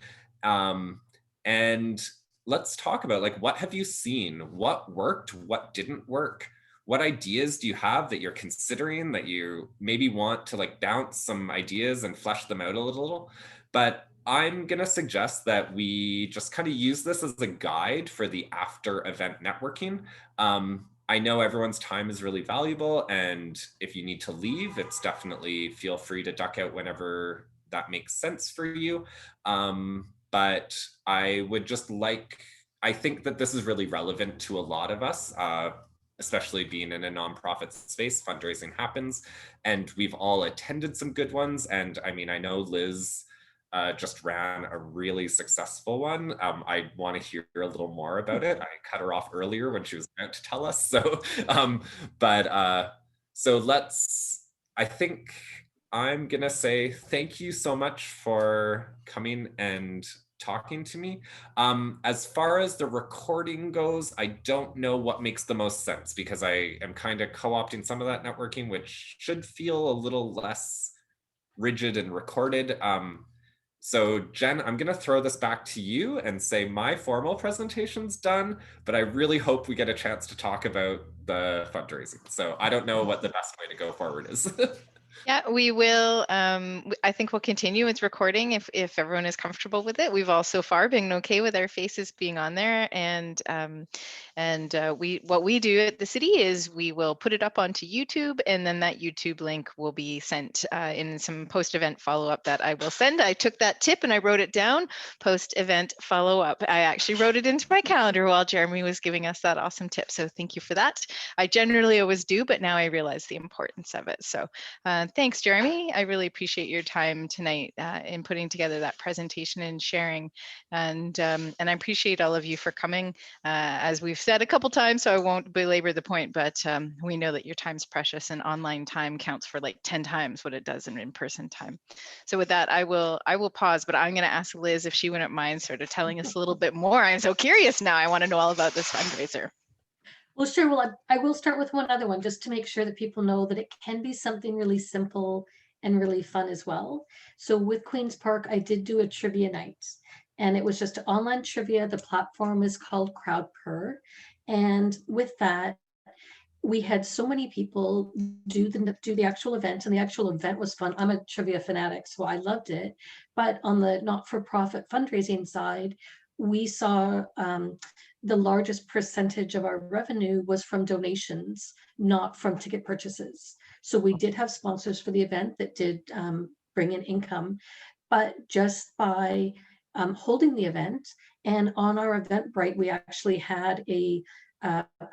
And let's talk about, like, what have you seen? What worked? What didn't work? What ideas do you have that you're considering, that you maybe want to like bounce some ideas and flesh them out a little? But I'm going to suggest that we just kind of use this as a guide for the after event networking. I know everyone's time is really valuable, and if you need to leave, it's definitely feel free to duck out whenever that makes sense for you. But I would just I think that this is really relevant to a lot of us, especially being in a nonprofit space. Fundraising happens, and we've all attended some good ones. And I mean, I know Liz just ran a really successful one. I want to hear a little more about it. I cut her off earlier when she was about to tell us. So, I think I'm gonna say thank you so much for coming and talking to me. As far as the recording goes, I don't know what makes the most sense, because I am kind of co-opting some of that networking, which should feel a little less rigid and recorded. So Jen, I'm gonna throw this back to you and say my formal presentation's done, but I really hope we get a chance to talk about the fundraising. So I don't know what the best way to go forward is. Yeah, we will. I think we'll continue its recording if everyone is comfortable with it. We've all so far been okay with our faces being on there, and what we do at the city is we will put it up onto YouTube, and then that YouTube link will be sent in some post-event follow-up that I will send. I took that tip and I wrote it down. Post-event follow-up. I actually wrote it into my calendar while Jeremy was giving us that awesome tip. So thank you for that. I generally always do, but now I realize the importance of it. So. Thanks, Jeremy. I really appreciate your time tonight in putting together that presentation and sharing. And I appreciate all of you for coming. As we've said a couple times, so I won't belabor the point, but we know that your time's precious, and online time counts for like 10 times what it does in in-person time. So with that, I will pause, but I'm going to ask Liz if she wouldn't mind sort of telling us a little bit more. I'm so curious now. I want to know all about this fundraiser. Well, sure. Well, I will start with one other one just to make sure that people know that it can be something really simple and really fun as well. So with Queen's Park, I did do a trivia night, and it was just online trivia. The platform is called CrowdPer. And with that, we had so many people do the actual event, and the actual event was fun. I'm a trivia fanatic, so I loved it. But on the not-for-profit fundraising side, we saw the largest percentage of our revenue was from donations, not from ticket purchases. So we did have sponsors for the event that did bring in income, but just by holding the event, and on our Eventbrite, we actually had a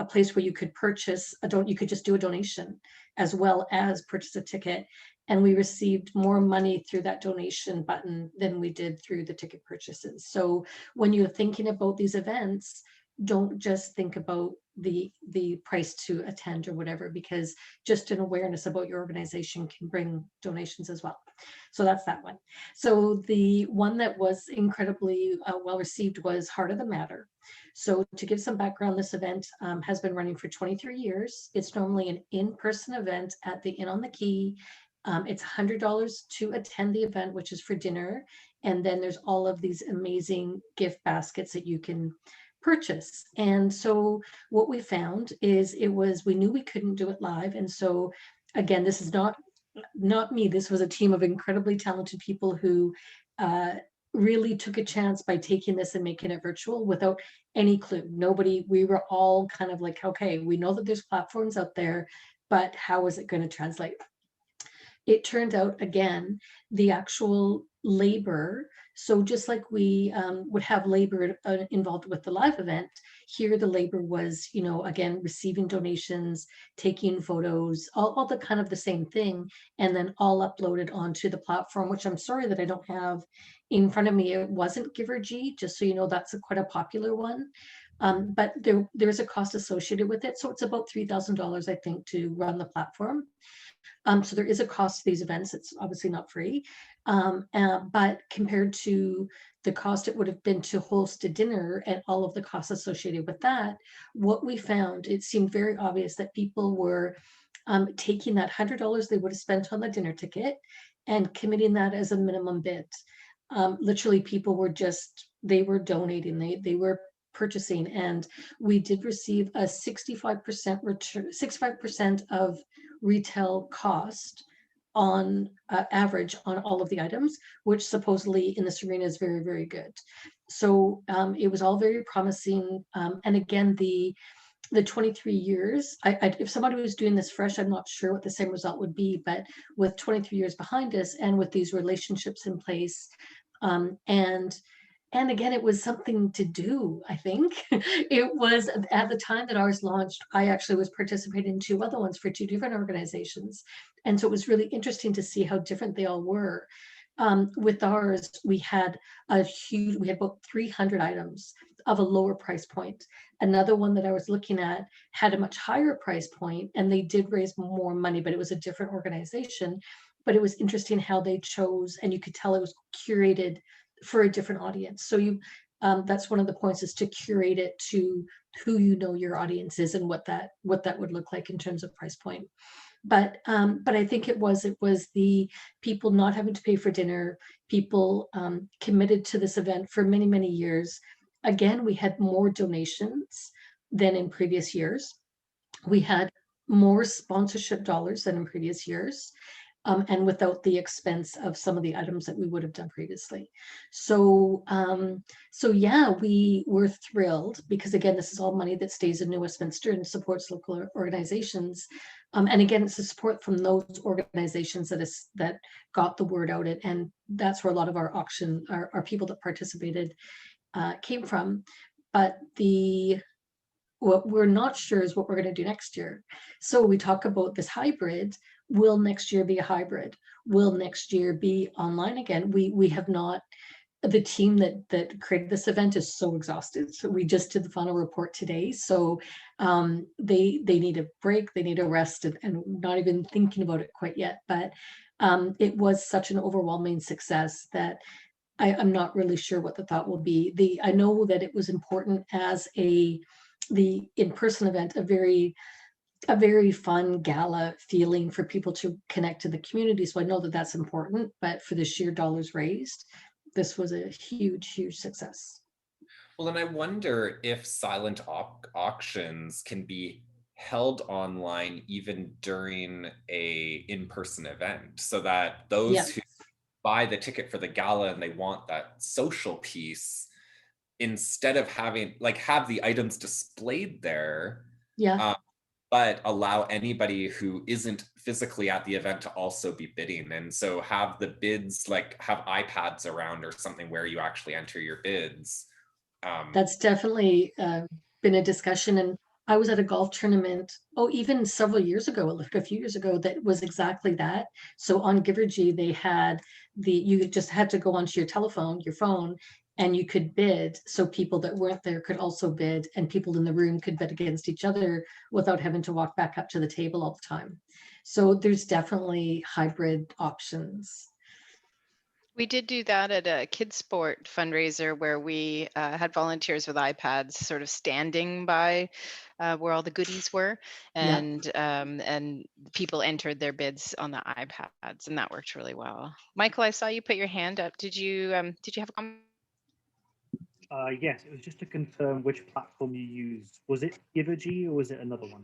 place where you could purchase you could just do a donation as well as purchase a ticket, and we received more money through that donation button than we did through the ticket purchases. So when you're thinking about these events, don't just think about the price to attend or whatever, because just an awareness about your organization can bring donations as well. So that's that one. So the one that was incredibly well received was Heart of the Matter. So to give some background, this event has been running for 23 years. It's normally an in-person event at the Inn on the Quay. It's $100 to attend the event, which is for dinner. And then there's all of these amazing gift baskets that you can purchase. And so what we found is we knew we couldn't do it live. And so again, this is not me. This was a team of incredibly talented people who really took a chance by taking this and making it virtual without any clue. We were all kind of like, okay, we know that there's platforms out there, but how is it going to translate? It turned out, again, the actual labor. So just like we would have labor involved with the live event, here the labor was, again, receiving donations, taking photos, all the kind of the same thing, and then all uploaded onto the platform, which I'm sorry that I don't have in front of me. It wasn't Givergy, just so you know, that's quite a popular one. But there's a cost associated with it. So it's about $3,000, I think, to run the platform. So there is a cost to these events. It's obviously not free, but compared to the cost it would have been to host a dinner and all of the costs associated with that, what we found, it seemed very obvious that people were taking that $100 they would have spent on the dinner ticket and committing that as a minimum bid. Literally, people were they were donating, they were purchasing, and we did receive a 65% return, 65% of retail cost on average on all of the items, which supposedly in this arena is very, very good. So it was all very promising. And again, the 23 years, if somebody was doing this fresh, I'm not sure what the same result would be, but with 23 years behind us and with these relationships in place, and again, it was something to do, I think. It was at the time that ours launched, I actually was participating in 2 other ones for 2 different organizations. And so it was really interesting to see how different they all were. With ours, we had about 300 items of a lower price point. Another one that I was looking at had a much higher price point, and they did raise more money, but it was a different organization. But it was interesting how they chose, and you could tell it was curated for a different audience. So that's one of the points, is to curate it to who your audience is and what that would look like in terms of price point. But I think it was the people not having to pay for dinner, people committed to this event for many, many years. Again, we had more donations than in previous years. We had more sponsorship dollars than in previous years. And without the expense of some of the items that we would have done previously. So yeah, we were thrilled, because again, this is all money that stays in New Westminster and supports local organizations. And again, it's the support from those organizations that got the word out, and that's where a lot of our people that participated came from. But what we're not sure is what we're going to do next year. So we talk about this hybrid. Will next year be a hybrid? Will next year be online again? We have not. The team that created this event is so exhausted. So we just did the final report today. So they need a break. They need a rest, and not even thinking about it quite yet. But it was such an overwhelming success that I'm not really sure what the thought will be. I know that it was important as the in-person event, a very fun gala feeling for people to connect to the community. So I know that that's important, but for the sheer dollars raised, this was a huge, huge success. Well, and I wonder if silent auctions can be held online even during a in-person event, so that those who buy the ticket for the gala and they want that social piece, instead of having have the items displayed there, but allow anybody who isn't physically at the event to also be bidding. And so have the bids, have iPads around or something where you actually enter your bids. That's definitely been a discussion. And I was at a golf tournament, even several years ago, like a few years ago, that was exactly that. So on Givergy, they had you just had to go onto your phone, and you could bid. So people that weren't there could also bid, and people in the room could bid against each other without having to walk back up to the table all the time. So there's definitely hybrid options. We did do that at a kids sport fundraiser where we had volunteers with iPads sort of standing by where all the goodies were, and people entered their bids on the iPads, and that worked really well. Michael, I saw you put your hand up. Did you have a comment? Yes, it was just to confirm which platform you used. Was it Givergy or was it another one?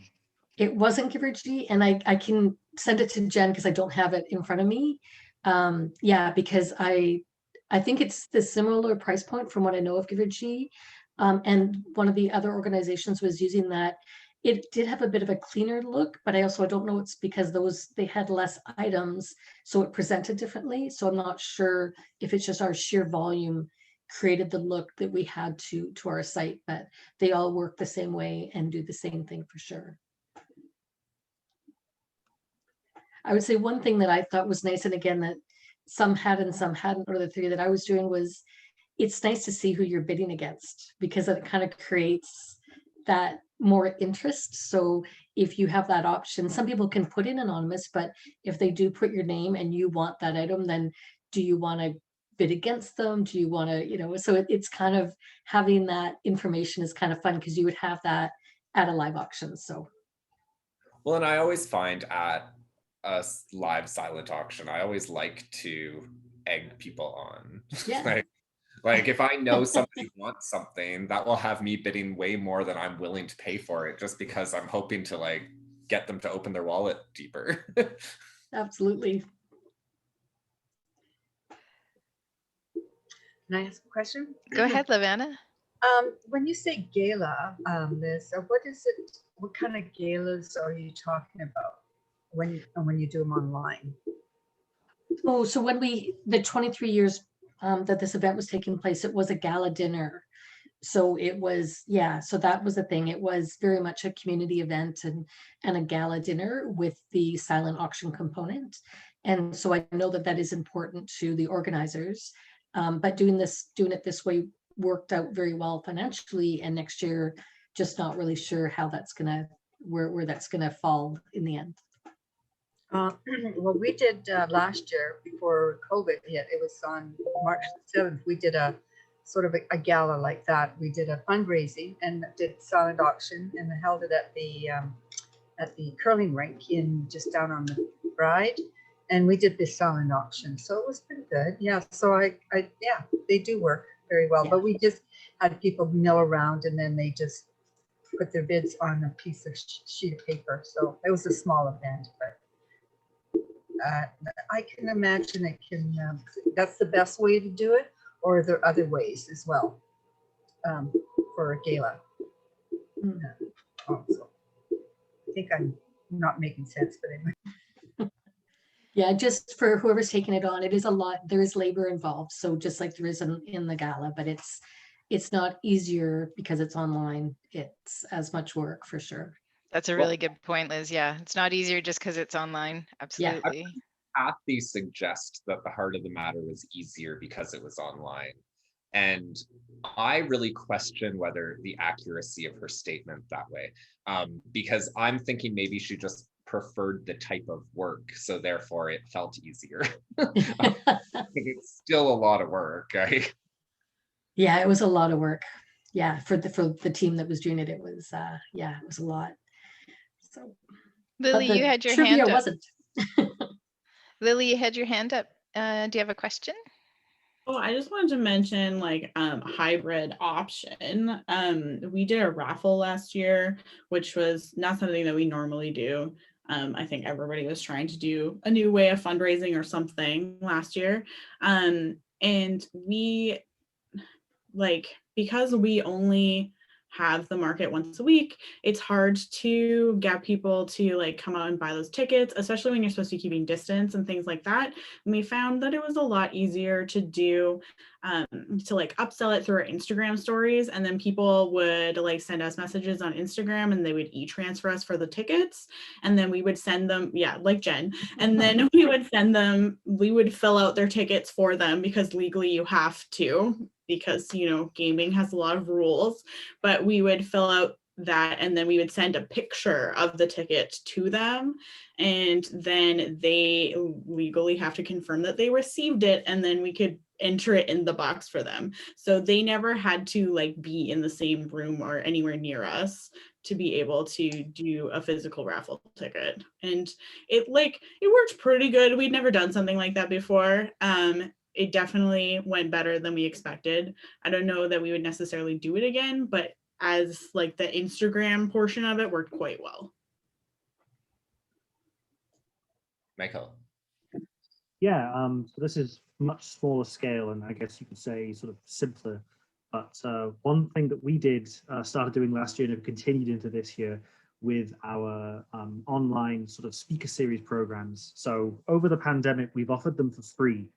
It wasn't Givergy, and I can send it to Jen because I don't have it in front of me. Because I think it's the similar price point from what I know of Givergy. And one of the other organizations was using that. It did have a bit of a cleaner look, but I don't know it's because they had less items, so it presented differently. So I'm not sure if it's just our sheer volume created the look that we had to our site, but they all work the same way and do the same thing for sure. I would say one thing that I thought was nice, and again, that some had and some hadn't, or the three that I was doing, was it's nice to see who you're bidding against, because it kind of creates that more interest. So if you have that option, some people can put in anonymous, but if they do put your name and you want that item, then do you want to bid against them? Do you want to, so it's kind of having that information is kind of fun, because you would have that at a live auction. So. Well, and I always find at a live silent auction, I always like to egg people on. Yeah. like if I know somebody wants something, that will have me bidding way more than I'm willing to pay for it, just because I'm hoping to get them to open their wallet deeper. Absolutely. Can I ask a question? Go ahead, Lavanna. When you say gala, Liz, what is it? What kind of galas are you talking about when you do them online? Oh, so when the 23 years that this event was taking place, it was a gala dinner. So it was, so that was the thing. It was very much a community event and a gala dinner with the silent auction component. And so I know that is important to the organizers. But doing it this way worked out very well financially. And next year, just not really sure how that's gonna, where that's gonna fall in the end. Well, we did last year before COVID hit. It was on March 7th. We did a sort of a gala like that. We did a fundraising and did silent auction and held it at the curling rink just down on the Bride. And we did this silent auction, so it was pretty good. Yeah, so they do work very well. But we just had people mill around, and then they just put their bids on a piece of sheet of paper. So it was a small event, but I can imagine it can. That's the best way to do it, or are there other ways as well for a gala? Also, I think I'm not making sense, but anyway. Yeah, just for whoever's taking it on, it is a lot. There is labor involved. So just like there is in the gala, but it's not easier because it's online. It's as much work for sure. That's a really good point, Liz. Yeah, it's not easier just because it's online. Absolutely. Kathy suggests that the heart of the matter was easier because it was online. And I really question whether the accuracy of her statement that way, because I'm thinking maybe she just preferred the type of work, so therefore it felt easier. It's still a lot of work, right? Yeah, it was a lot of work. Yeah, for the team that was doing it, it was it was a lot. So Lily, you had your hand up. Wasn't. Lily, you had your hand up. Do you have a question? Oh, I just wanted to mention like hybrid option. We did a raffle last year, which was not something that we normally do. I think everybody was trying to do a new way of fundraising or something last year. And we because we only have the market once a week, it's hard to get people to like come out and buy those tickets, especially when you're supposed to be keeping distance and things like that. And we found that it was a lot easier to do to like upsell it through our Instagram stories, and then people would like send us messages on Instagram and they would e-transfer us for the tickets, and then we would send them, yeah, like Jen, and then we would send them, we would fill out their tickets for them because legally you have to, because gaming has a lot of rules, but we would fill out that and then we would send a picture of the ticket to them, and then they legally have to confirm that they received it, and then we could enter it in the box for them. So they never had to like be in the same room or anywhere near us to be able to do a physical raffle ticket. And it worked pretty good. We'd never done something like that before. It definitely went better than we expected. I don't know that we would necessarily do it again, but as like the Instagram portion of it worked quite well. Michael. Yeah, so this is much smaller scale and I guess you could say sort of simpler. But one thing that we did started doing last year and have continued into this year with our online sort of speaker series programs. So over the pandemic, we've offered them for free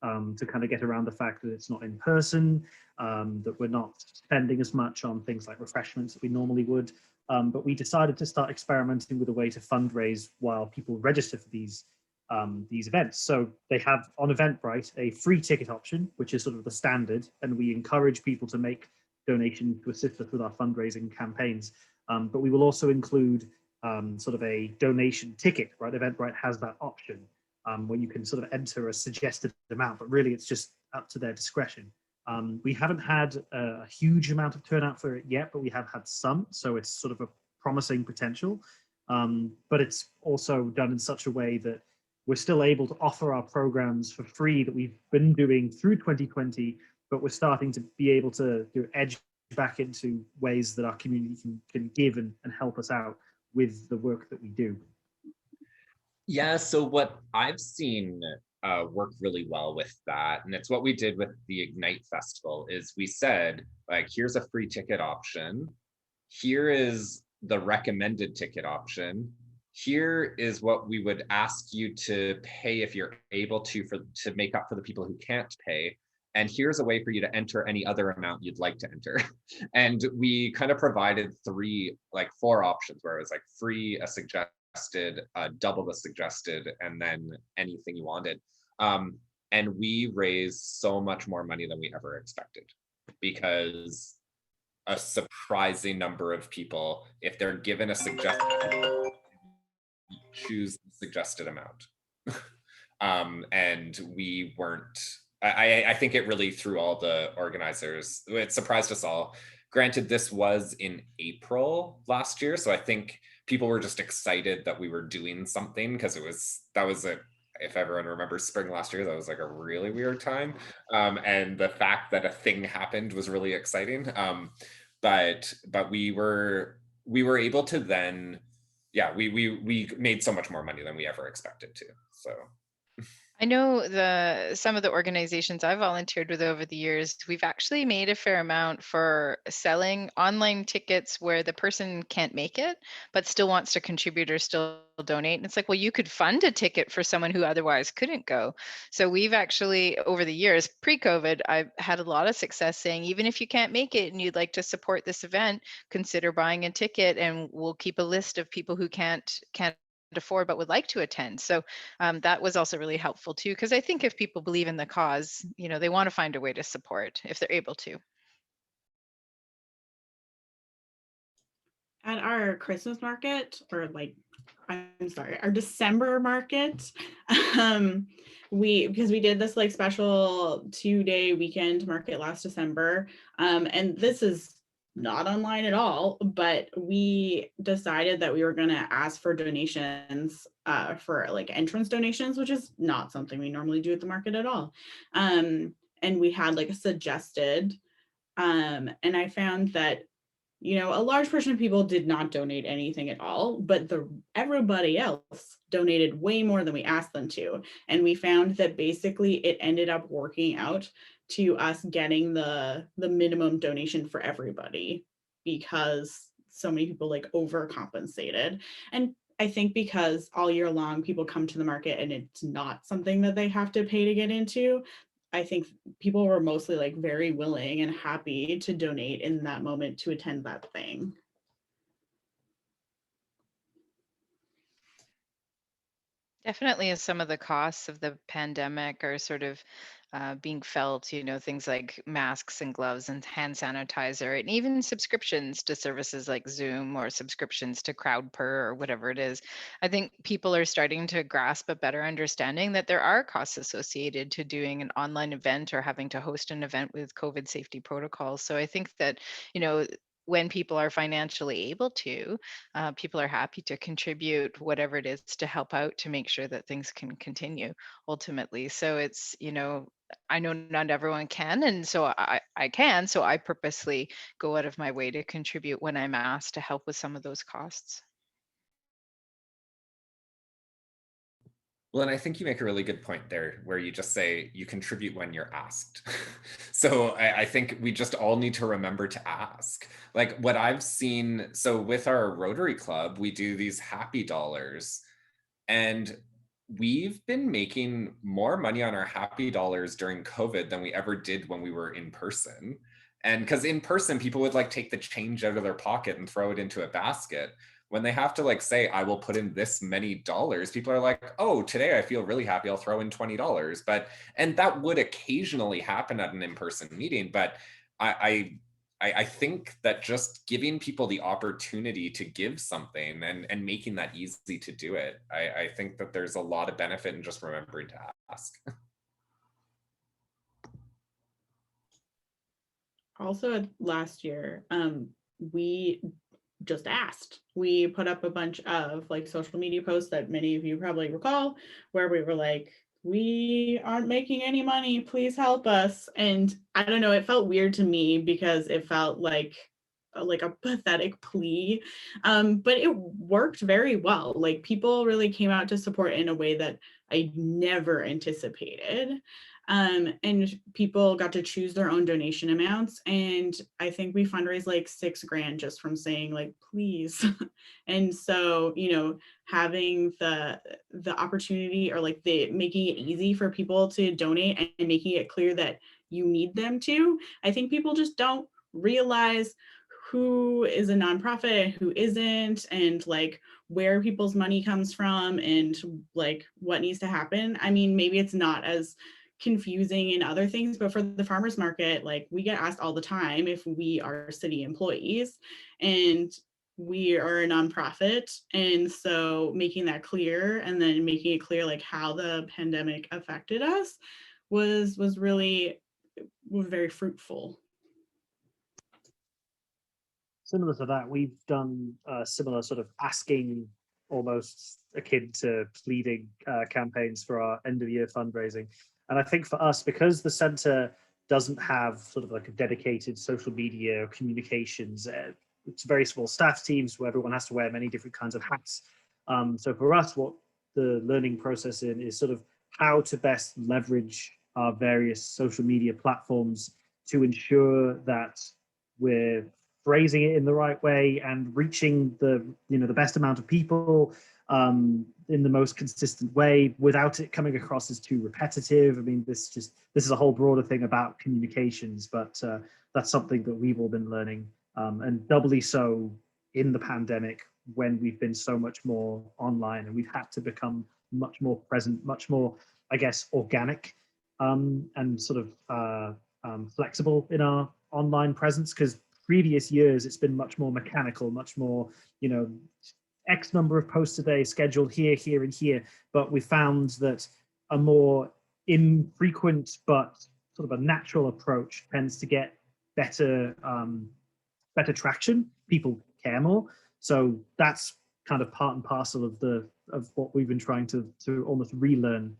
to kind of get around the fact that it's not in person, that we're not spending as much on things like refreshments that we normally would. But we decided to start experimenting with a way to fundraise while people register for these events. So they have on Eventbrite a free ticket option, which is sort of the standard, and we encourage people to make donations to assist us with our fundraising campaigns. But we will also include sort of a donation ticket, right? Eventbrite has that option where you can sort of enter a suggested amount, but really it's just up to their discretion. We haven't had a huge amount of turnout for it yet, but we have had some, so it's sort of a promising potential. But it's also done in such a way that we're still able to offer our programs for free that we've been doing through 2020, but we're starting to be able to edge back into ways that our community can give and help us out with the work that we do. Yeah, so what I've seen work really well with that, and it's what we did with the Ignite Festival, is we said, like, here's a free ticket option. Here is the recommended ticket option. Here is what we would ask you to pay if you're able to make up for the people who can't pay. And here's a way for you to enter any other amount you'd like to enter. And we kind of provided four options where it was like free, a suggested, double the suggested, and then anything you wanted. And we raised so much more money than we ever expected, because a surprising number of people, if they're given a suggested, choose the suggested amount. And we weren't, I think it really threw all the organizers, it surprised us all. Granted, this was in April last year, so I think people were just excited that we were doing something, because if everyone remembers spring last year, that was like a really weird time. And the fact that a thing happened was really exciting. But we were able to then, yeah, we made so much more money than we ever expected to. So I know some of the organizations I've volunteered with over the years, we've actually made a fair amount for selling online tickets where the person can't make it, but still wants to contribute or still donate. And it's like, well, you could fund a ticket for someone who otherwise couldn't go. So we've actually, over the years, pre-COVID, I've had a lot of success saying, even if you can't make it and you'd like to support this event, consider buying a ticket, and we'll keep a list of people who can't afford but would like to attend. So that was also really helpful too, because I think if people believe in the cause, they want to find a way to support if they're able to. At our Christmas market, our December market, because we did this like special 2-day weekend market last December, and this is not online at all, but we decided that we were going to ask for donations for like entrance donations, which is not something we normally do at the market at all. and we had like a suggested, and I found that, you know, a large portion of people did not donate anything at all, but everybody else donated way more than we asked them to. And we found that basically it ended up working out to us getting the minimum donation for everybody, because so many people like overcompensated. And I think because all year long people come to the market and it's not something that they have to pay to get into, I think people were mostly like very willing and happy to donate in that moment to attend that thing. Definitely, as some of the costs of the pandemic are sort of being felt, you know, things like masks and gloves and hand sanitizer, and even subscriptions to services like Zoom or subscriptions to CrowdPur or whatever it is. I think people are starting to grasp a better understanding that there are costs associated to doing an online event or having to host an event with COVID safety protocols. So I think that, you know, when people are financially able to, people are happy to contribute whatever it is to help out to make sure that things can continue ultimately. So it's, you know, I know not everyone can, and so I can, so I purposely go out of my way to contribute when I'm asked to help with some of those costs. Well, and I think you make a really good point there, where you just say you contribute when you're asked. So I think we just all need to remember to ask. Like what I've seen, so with our Rotary Club, we do these happy dollars, and we've been making more money on our happy dollars during COVID than we ever did when we were in person. And because in person, people would like take the change out of their pocket and throw it into a basket. When they have to like say, I will put in this many dollars, people are like, oh, today I feel really happy, I'll throw in $20. And that would occasionally happen at an in-person meeting, but I think that just giving people the opportunity to give something and making that easy to do it, I think that there's a lot of benefit in just remembering to ask. Also last year, we just asked. We put up a bunch of like social media posts that many of you probably recall, where we were like, we aren't making any money, please help us. And I don't know, it felt weird to me because it felt like a pathetic plea, but it worked very well. Like people really came out to support in a way that I never anticipated. And people got to choose their own donation amounts. And I think we fundraised like $6,000 just from saying like, please. And so, you know, having the opportunity, or like the making it easy for people to donate and making it clear that you need them to, I think people just don't realize who is a nonprofit, who isn't, and like where people's money comes from and like what needs to happen. I mean, maybe it's not as confusing in other things, but for the farmers market, like we get asked all the time if we are city employees, and we are a nonprofit. And so making that clear, and then making it clear like how the pandemic affected us was really very fruitful. Similar to that, we've done similar sort of asking, almost akin to pleading campaigns for our end of year fundraising. And I think for us, because the centre doesn't have sort of like a dedicated social media communications, it's very small staff teams where everyone has to wear many different kinds of hats. So for us, what the learning process in is sort of how to best leverage our various social media platforms to ensure that we're phrasing it in the right way and reaching the best amount of people in the most consistent way without it coming across as too repetitive. I mean, this is a whole broader thing about communications, but that's something that we've all been learning, and doubly so in the pandemic, when we've been so much more online and we've had to become much more present, much more, I guess, organic, and sort of flexible in our online presence, because previous years it's been much more mechanical, much more, you know, X number of posts a day scheduled here, here, and here. But we found that a more infrequent but sort of a natural approach tends to get better traction. People care more. So that's kind of part and parcel of what we've been trying to almost relearn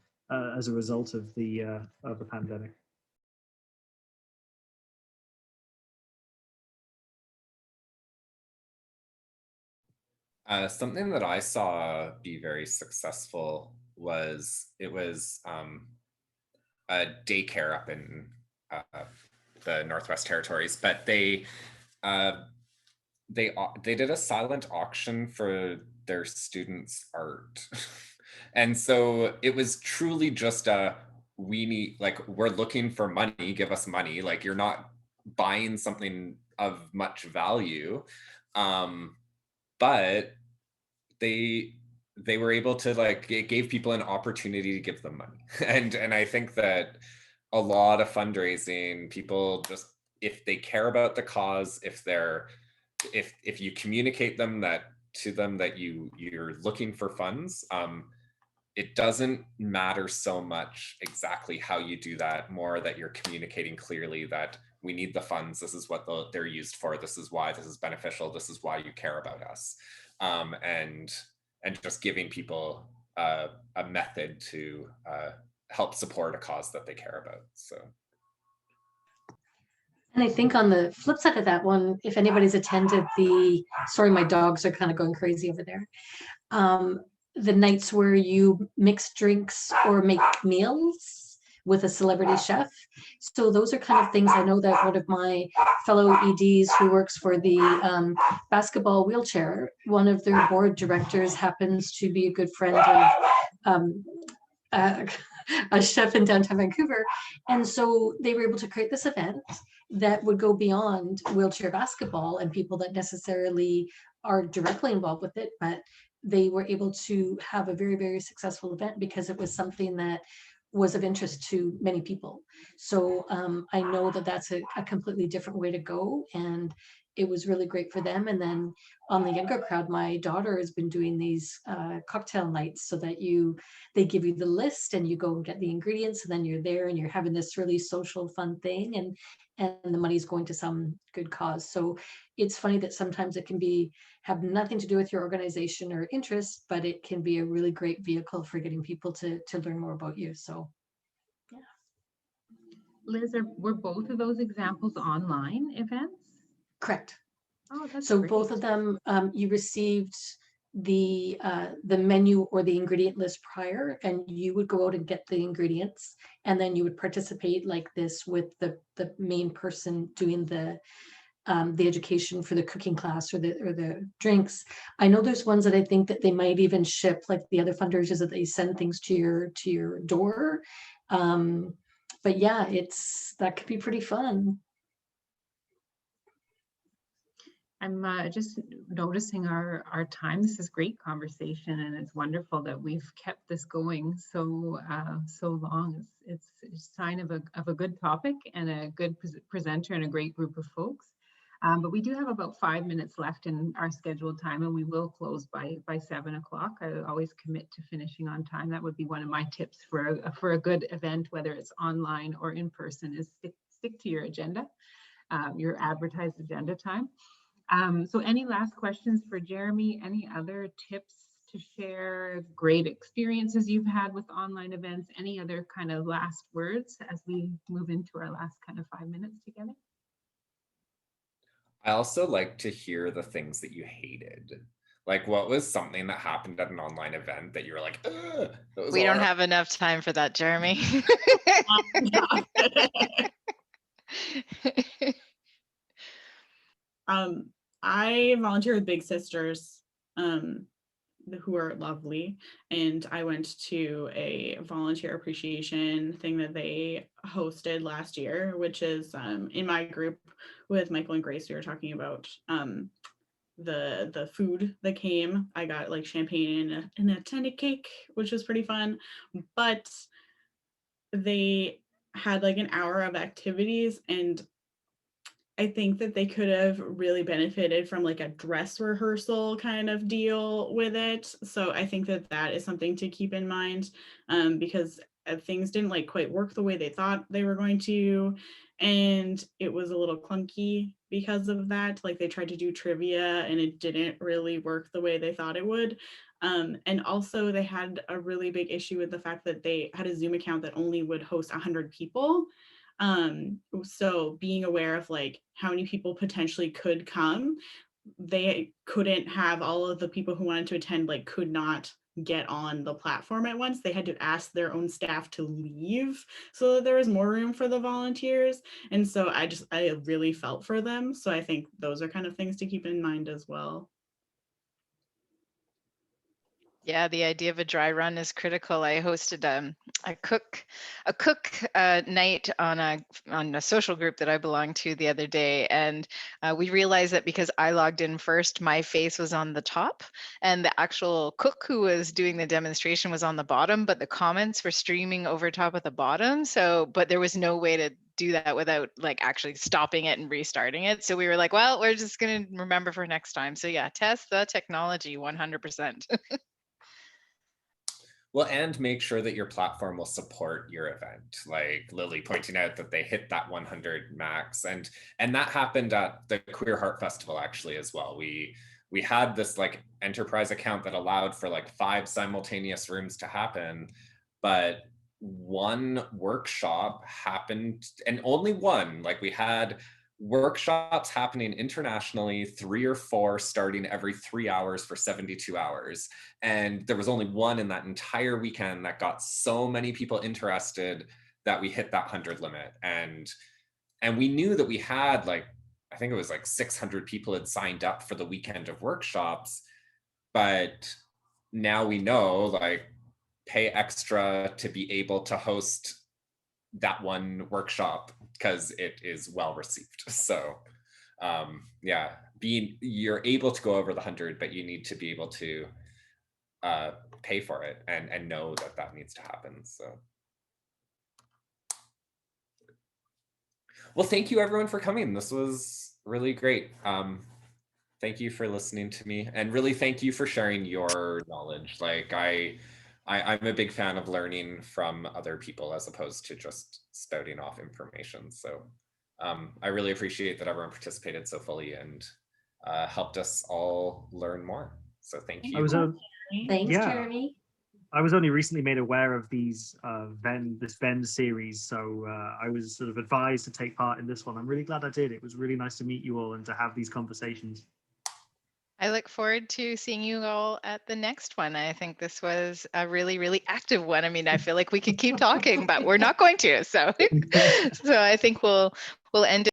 as a result of the pandemic. Something that I saw be very successful was a daycare up in the Northwest Territories, but they did a silent auction for their students' art. And so it was truly just we're looking for money, give us money. Like, you're not buying something of much value. But they were able to, like, it gave people an opportunity to give them money. And I think that a lot of fundraising, people just, if they care about the cause, if you communicate to them that you're looking for funds, it doesn't matter so much exactly how you do that, more that you're communicating clearly that we need the funds, this is what they're used for, this is why this is beneficial, this is why you care about us, and just giving people a method to help support a cause that they care about. So. And I think on the flip side of that one, if anybody's attended sorry, my dogs are kind of going crazy over there. The nights where you mix drinks or make meals with a celebrity chef. So those are kind of things I know that one of my fellow EDs who works for the basketball wheelchair, one of their board directors happens to be a good friend of a chef in downtown Vancouver. And so they were able to create this event that would go beyond wheelchair basketball and people that necessarily are directly involved with it, but they were able to have a very, very successful event because it was something that was of interest to many people. So I know that that's a completely different way to go, and it was really great for them. And then on the younger crowd, my daughter has been doing these cocktail nights so that they give you the list and you go and get the ingredients, and then you're there and you're having this really social fun thing, and the money's going to some good cause. So it's funny that sometimes it can have nothing to do with your organization or interest, but it can be a really great vehicle for getting people to learn more about you. So yeah. Liz, were both of those examples online events? Correct. Oh, that's so great. Both of them, you received the menu or the ingredient list prior, and you would go out and get the ingredients, and then you would participate like this with the main person doing the education for the cooking class or the drinks. I know there's ones that I think that they might even ship, like the other fundraisers, that they send things to your door. But yeah, that could be pretty fun. I'm just noticing our time. This is great conversation, and it's wonderful that we've kept this going so long. It's a sign of a good topic and a good presenter and a great group of folks. But we do have about 5 minutes left in our scheduled time, and we will close by 7 o'clock. I always commit to finishing on time. That would be one of my tips for a good event, whether it's online or in person, is stick to your agenda, your advertised agenda time. So any last questions for Jeremy? Any other tips to share? Great experiences you've had with online events? Any other kind of last words as we move into our last kind of 5 minutes together? I also like to hear the things that you hated. Like, what was something that happened at an online event that you were like, ugh, We don't have enough time for that, Jeremy. I volunteer with Big Sisters, who are lovely, and I went to a volunteer appreciation thing that they hosted last year, which is in my group with Michael and Grace. We were talking about the food that came. I got like champagne and a tendy cake, which was pretty fun, but they had like an hour of activities, and I think that they could have really benefited from like a dress rehearsal kind of deal with it. So I think that is something to keep in mind, because things didn't like quite work the way they thought they were going to. And it was a little clunky because of that. Like, they tried to do trivia and it didn't really work the way they thought it would. And also they had a really big issue with the fact that they had a Zoom account that only would host 100 people. So being aware of like how many people potentially could come they couldn't have all of the people who wanted to attend, like could not get on the platform at once. They had to ask their own staff to leave so that there was more room for the volunteers. And so I really felt for them. So I think those are kind of things to keep in mind as well. Yeah, the idea of a dry run is critical. I hosted a cook night on a social group that I belong to the other day, and we realized that because I logged in first, my face was on the top, and the actual cook who was doing the demonstration was on the bottom, but the comments were streaming over top of the bottom. So, but there was no way to do that without like actually stopping it and restarting it. So we were like, well, we're just going to remember for next time. So yeah, test the technology 100%. Well, and make sure that your platform will support your event. Like Lily pointing out that they hit that 100 max, and that happened at the Queer Heart Festival actually as well. We had this like enterprise account that allowed for like 5 simultaneous rooms to happen, but one workshop happened, and only one. Like we had workshops happening internationally, 3 or 4 starting every 3 hours for 72 hours. And there was only one in that entire weekend that got so many people interested that we hit that 100 limit. And we knew that we had like, I think it was like 600 people had signed up for the weekend of workshops, but now we know like pay extra to be able to host that one workshop because it is well received. So yeah, you're able to go over the 100, but you need to be able to pay for it and know that that needs to happen. So well, thank you everyone for coming. This was really great. Thank you for listening to me, and really thank you for sharing your knowledge. Like I'm a big fan of learning from other people as opposed to just spouting off information. So I really appreciate that everyone participated so fully and helped us all learn more. So thank you. Thanks, yeah, Jeremy. I was only recently made aware of these this VENN series, so I was sort of advised to take part in this one. I'm really glad I did. It was really nice to meet you all and to have these conversations. I look forward to seeing you all at the next one. I think this was a really, really active one. I mean, I feel like we could keep talking, but we're not going to. So, so I think we'll end it.